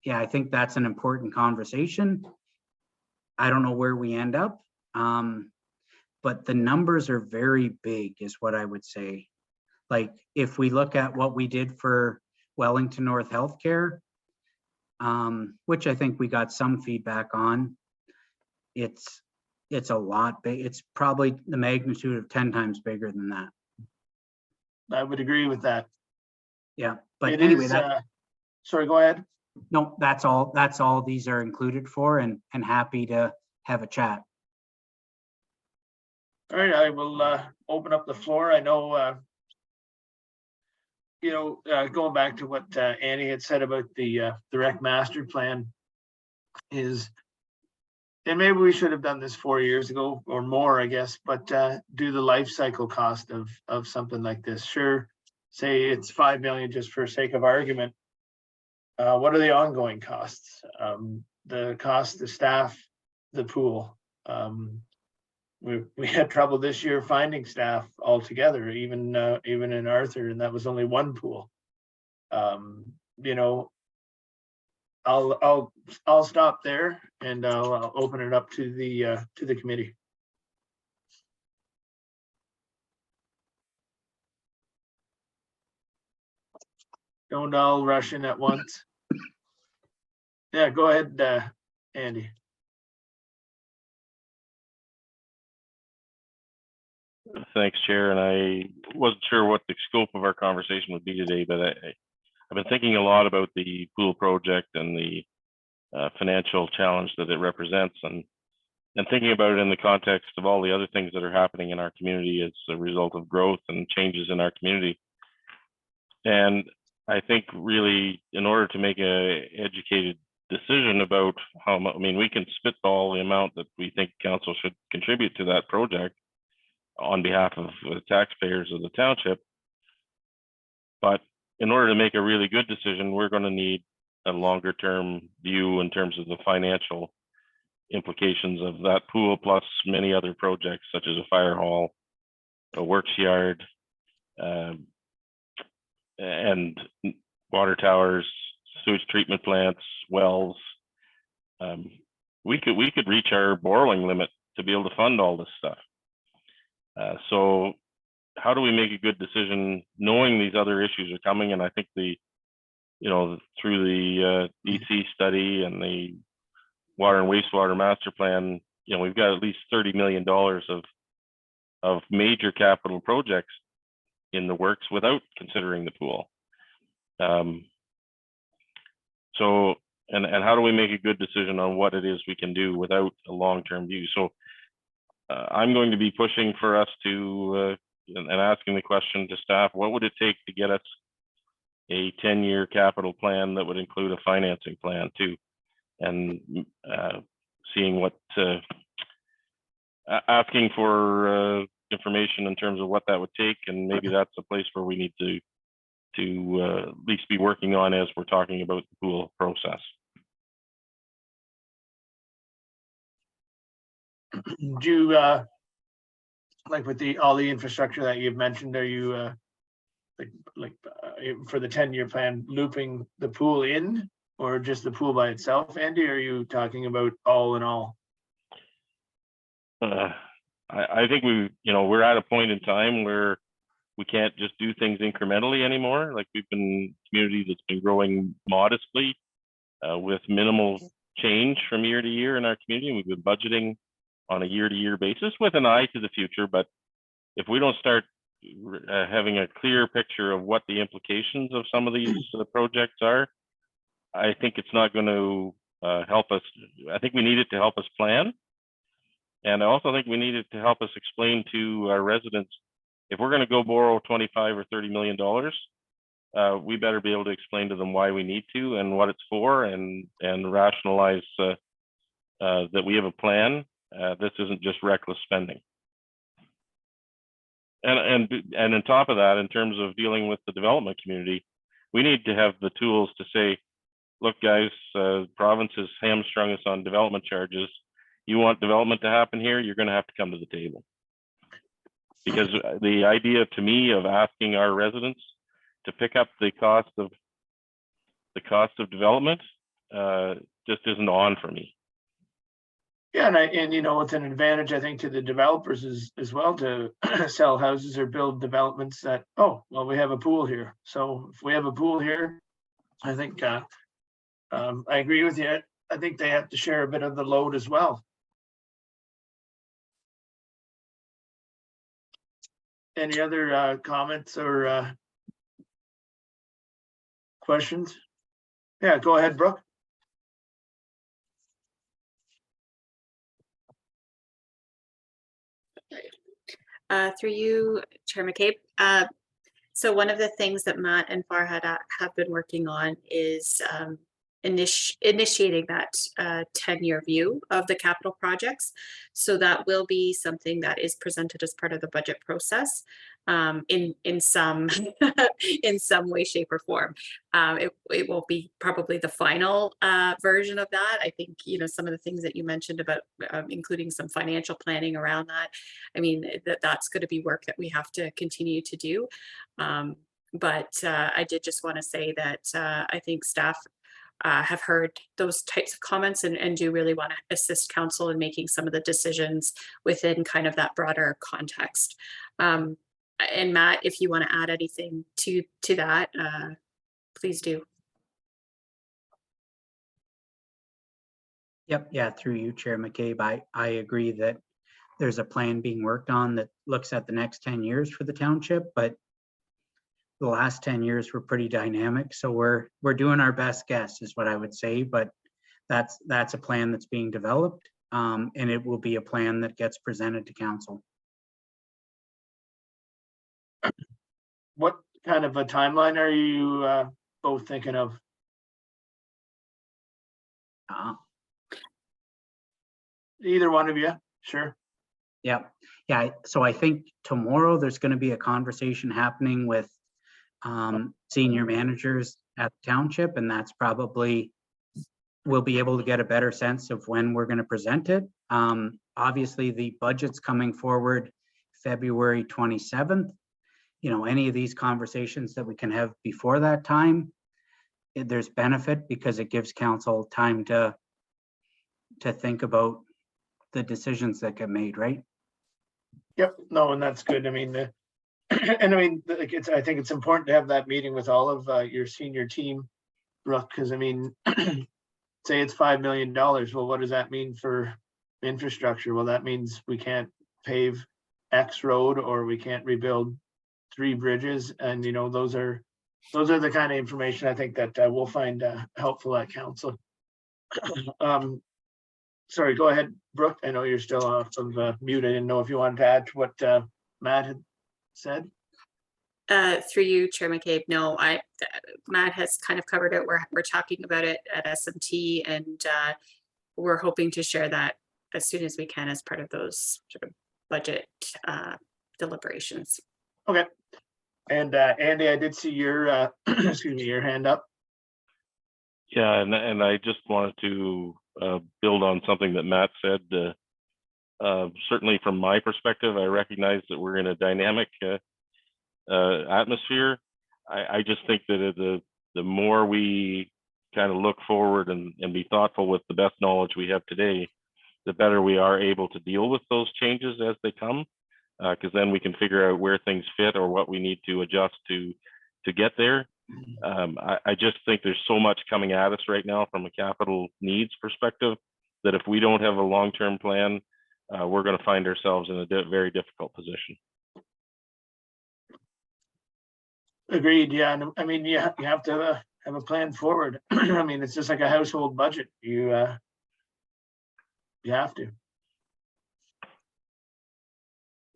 S6: that's an important conversation. I don't know where we end up, but the numbers are very big, is what I would say. Like, if we look at what we did for Wellington North Healthcare, which I think we got some feedback on, it's a lot big. It's probably the magnitude of 10 times bigger than that.
S1: I would agree with that.
S6: Yeah, but
S1: It
S6: anyway,
S1: is, sorry, go ahead.
S6: No, that's all these are included for, and happy to have a chat.
S1: All right, I will open up the floor. I know, going back to what Annie had said about the rec master plan is, and maybe we should have done this 4 years ago or more, I guess, but do the life cycle cost of something like this. Sure, say it's 5 million just for sake of argument. What are the ongoing costs? The cost to staff the pool. We had trouble this year finding staff altogether, even in Arthur, and that was only one pool. I'll stop there, and I'll open it up to the committee. Don't all rush in at once. Yeah, go ahead, Andy.
S3: Thanks, Chair. And I wasn't sure what the scope of our conversation would be today, but I've been thinking a lot about the pool project and the financial challenge that it represents, and thinking about it in the context of all the other things that are happening in our community as a result of growth and changes in our community. And I think really, in order to make an educated decision about how much, we can spitball the amount that we think council should contribute to that project on behalf of the taxpayers of the township. But in order to make a really good decision, we're going to need a longer term view in terms of the financial implications of that pool, plus many other projects such as a fire hall, a works yard, and water towers, sewage treatment plants, wells. We could reach our borrowing limit to be able to fund all this stuff. So how do we make a good decision knowing these other issues are coming? And I think through the EC study and the water and wastewater master plan, we've got at least $30 million of of major capital projects in the works without considering the pool. So, and how do we make a good decision on what it is we can do without a long-term view? So I'm going to be pushing for us to, and asking the question to staff, what would it take to get us a 10-year capital plan that would include a financing plan too? And seeing what, asking for information in terms of what that would take, and maybe that's a place where we need to at least be working on as we're talking about the pool process.
S1: Do you, like with all the infrastructure that you've mentioned, are you for the 10-year plan, looping the pool in, or just the pool by itself, Andy? Or are you talking about all in all?
S3: I think we're at a point in time where we can't just do things incrementally anymore. Like, we've been a community that's been growing modestly with minimal change from year to year in our community. And we've been budgeting on a year-to-year basis with an eye to the future. But if we don't start having a clear picture of what the implications of some of these projects are, I think it's not going to help us. I think we need it to help us plan. And I also think we need it to help us explain to our residents, if we're going to go borrow $25 or $30 million, we better be able to explain to them why we need to and what it's for, and rationalize that we have a plan. This isn't just reckless spending. And on top of that, in terms of dealing with the development community, we need to have the tools to say, look, guys, province has hamstrung us on development charges. You want development to happen here, you're going to have to come to the table. Because the idea to me of asking our residents to pick up the cost of development just isn't on for me.
S1: Yeah, and you know, it's an advantage, I think, to the developers as well to sell houses or build developments that, oh, well, we have a pool here. So if we have a pool here, I think I agree with you. I think they have to share a bit of the load as well. Any other comments or questions? Yeah, go ahead, Brooke.
S4: Through you, Chair McCabe. So one of the things that Matt and Farhad have been working on is initiating that 10-year view of the capital projects. So that will be something that is presented as part of the budget process in some in some way, shape, or form. It won't be probably the final version of that. I think, you know, some of the things that you mentioned about including some financial planning around that. I mean, that's going to be work that we have to continue to do. But I did just want to say that I think staff have heard those types of comments and do really want to assist council in making some of the decisions within kind of that broader context. And Matt, if you want to add anything to that, please do.
S6: Yep, yeah, through you, Chair McCabe, I agree that there's a plan being worked on that looks at the next 10 years for the township, but the last 10 years were pretty dynamic. So we're doing our best guess is what I would say, but that's a plan that's being developed, and it will be a plan that gets presented to council.
S1: What kind of a timeline are you both thinking of? Either one of you, sure.
S6: Yeah. So I think tomorrow there's going to be a conversation happening with senior managers at the township, and that's probably, we'll be able to get a better sense of when we're going to present it. Obviously, the budget's coming forward February 27th. You know, any of these conversations that we can have before that time, there's benefit because it gives council time to think about the decisions that get made, right?
S1: Yep, no, and that's good. I mean, and I mean, I think it's important to have that meeting with all of your senior team, Brooke, because I mean, say it's $5 million. Well, what does that mean for infrastructure? Well, that means we can't pave X road, or we can't rebuild 3 bridges. And, you know, those are the kind of information I think that we'll find helpful at council. Sorry, go ahead, Brooke. I know you're still off of mute. I didn't know if you wanted to add to what Matt had said.
S4: Through you, Chair McCabe, no, Matt has kind of covered it. We're talking about it at SMT, and we're hoping to share that as soon as we can as part of those sort of budget deliberations.
S1: Okay. And Andy, I did see your excuse me, your hand up.
S3: Yeah, and I just wanted to build on something that Matt said. Certainly from my perspective, I recognize that we're in a dynamic atmosphere. I just think that the more we kind of look forward and be thoughtful with the best knowledge we have today, the better we are able to deal with those changes as they come, because then we can figure out where things fit or what we need to adjust to get there. I just think there's so much coming at us right now from a capital needs perspective that if we don't have a long-term plan, we're going to find ourselves in a very difficult position.
S1: Agreed. Yeah, and I mean, you have to have a plan forward. I mean, it's just like a household budget. You have to.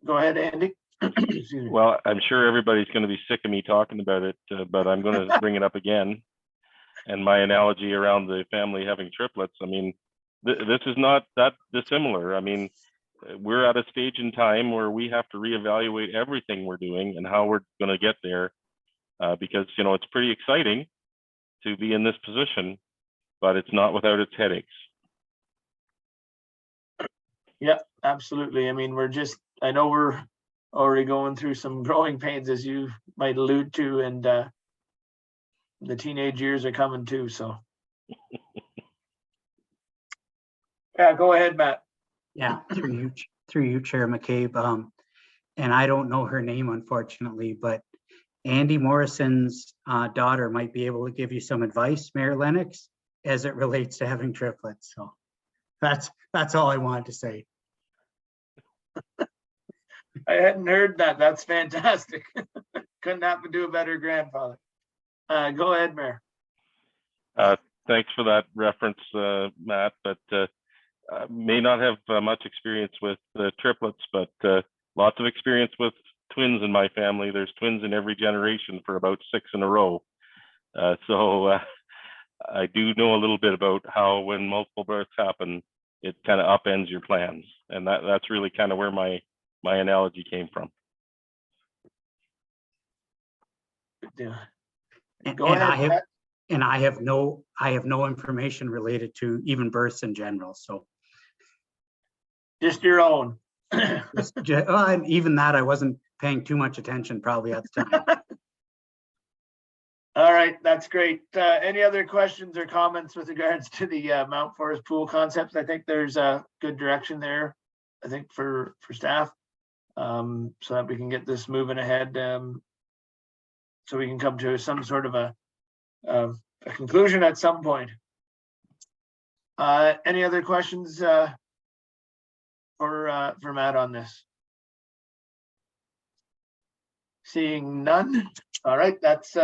S1: Go ahead, Andy. Excuse me.
S3: Well, I'm sure everybody's going to be sick of me talking about it, but I'm going to bring it up again. And my analogy around the family having triplets, I mean, this is not that dissimilar. I mean, we're at a stage in time where we have to reevaluate everything we're doing and how we're going to get there, because, you know, it's pretty exciting to be in this position, but it's not without its headaches.
S1: Yeah, absolutely. I mean, I know we're already going through some growing pains, as you might allude to, and the teenage years are coming too, so. Yeah, go ahead, Matt.
S6: Yeah, through you, Chair McCabe. And I don't know her name, unfortunately, but Andy Morrison's daughter might be able to give you some advice, Mayor Lennox, as it relates to having triplets. So that's all I wanted to say.
S1: I hadn't heard that. That's fantastic. Couldn't happen to a better grandfather. Go ahead, Mayor.
S3: Thanks for that reference, Matt, but may not have much experience with triplets, but lots of experience with twins in my family. There's twins in every generation for about 6 in a row. So I do know a little bit about how when multiple births happen, it kind of upends your plans. And that's really kind of where my analogy came from.
S1: Yeah.
S6: I have no information related to even births in general. So
S1: just your own.
S6: And even that, I wasn't paying too much attention probably at the time.
S1: All right, that's great. Any other questions or comments with regards to the Mount Forest pool concepts? I think there's a good direction there, I think, for staff, so that we can get this moving ahead, so we can come to some sort of a conclusion at some point. Any other questions for Matt on this? Seeing none. All right, that's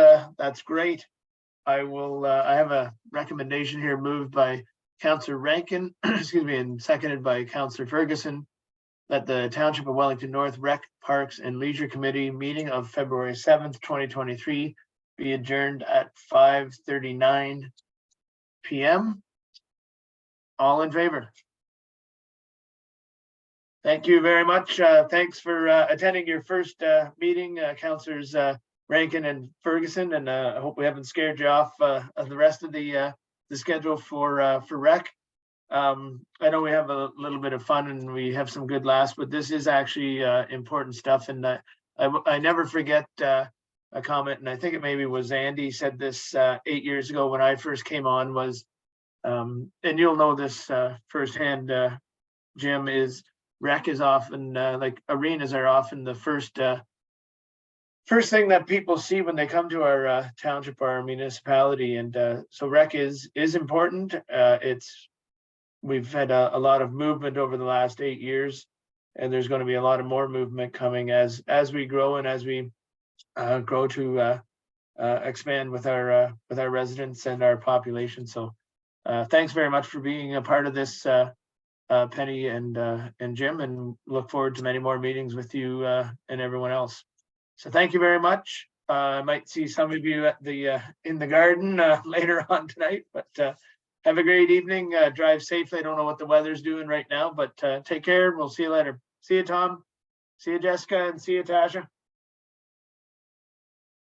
S1: great. I have a recommendation here moved by Councillor Rankin, excuse me, and seconded by Councillor Ferguson, that the Township of Wellington North Rec, Parks and Leisure Committee meeting of February 7th, 2023 be adjourned at 5:39 p.m. All in favor? Thank you very much. Thanks for attending your first meeting, Councillors Rankin and Ferguson, and I hope we haven't scared you off of the rest of the schedule for rec. I know we have a little bit of fun and we have some good laughs, but this is actually important stuff. And I never forget a comment, and I think it maybe was Andy said this 8 years ago when I first came on, was, and you'll know this firsthand, Jim, is rec is often like arenas are often the first thing that people see when they come to our township or our municipality. And so rec is important. We've had a lot of movement over the last 8 years, and there's going to be a lot of more movement coming as we grow and as we grow to expand with our residents and our population. So thanks very much for being a part of this, Penny and Jim, and look forward to many more meetings with you and everyone else. So thank you very much. I might see some of you at the in the garden later on tonight, but have a great evening. Drive safely. I don't know what the weather's doing right now, but take care. We'll see you later. See you, Tom. See you, Jessica, and see you, Tasha.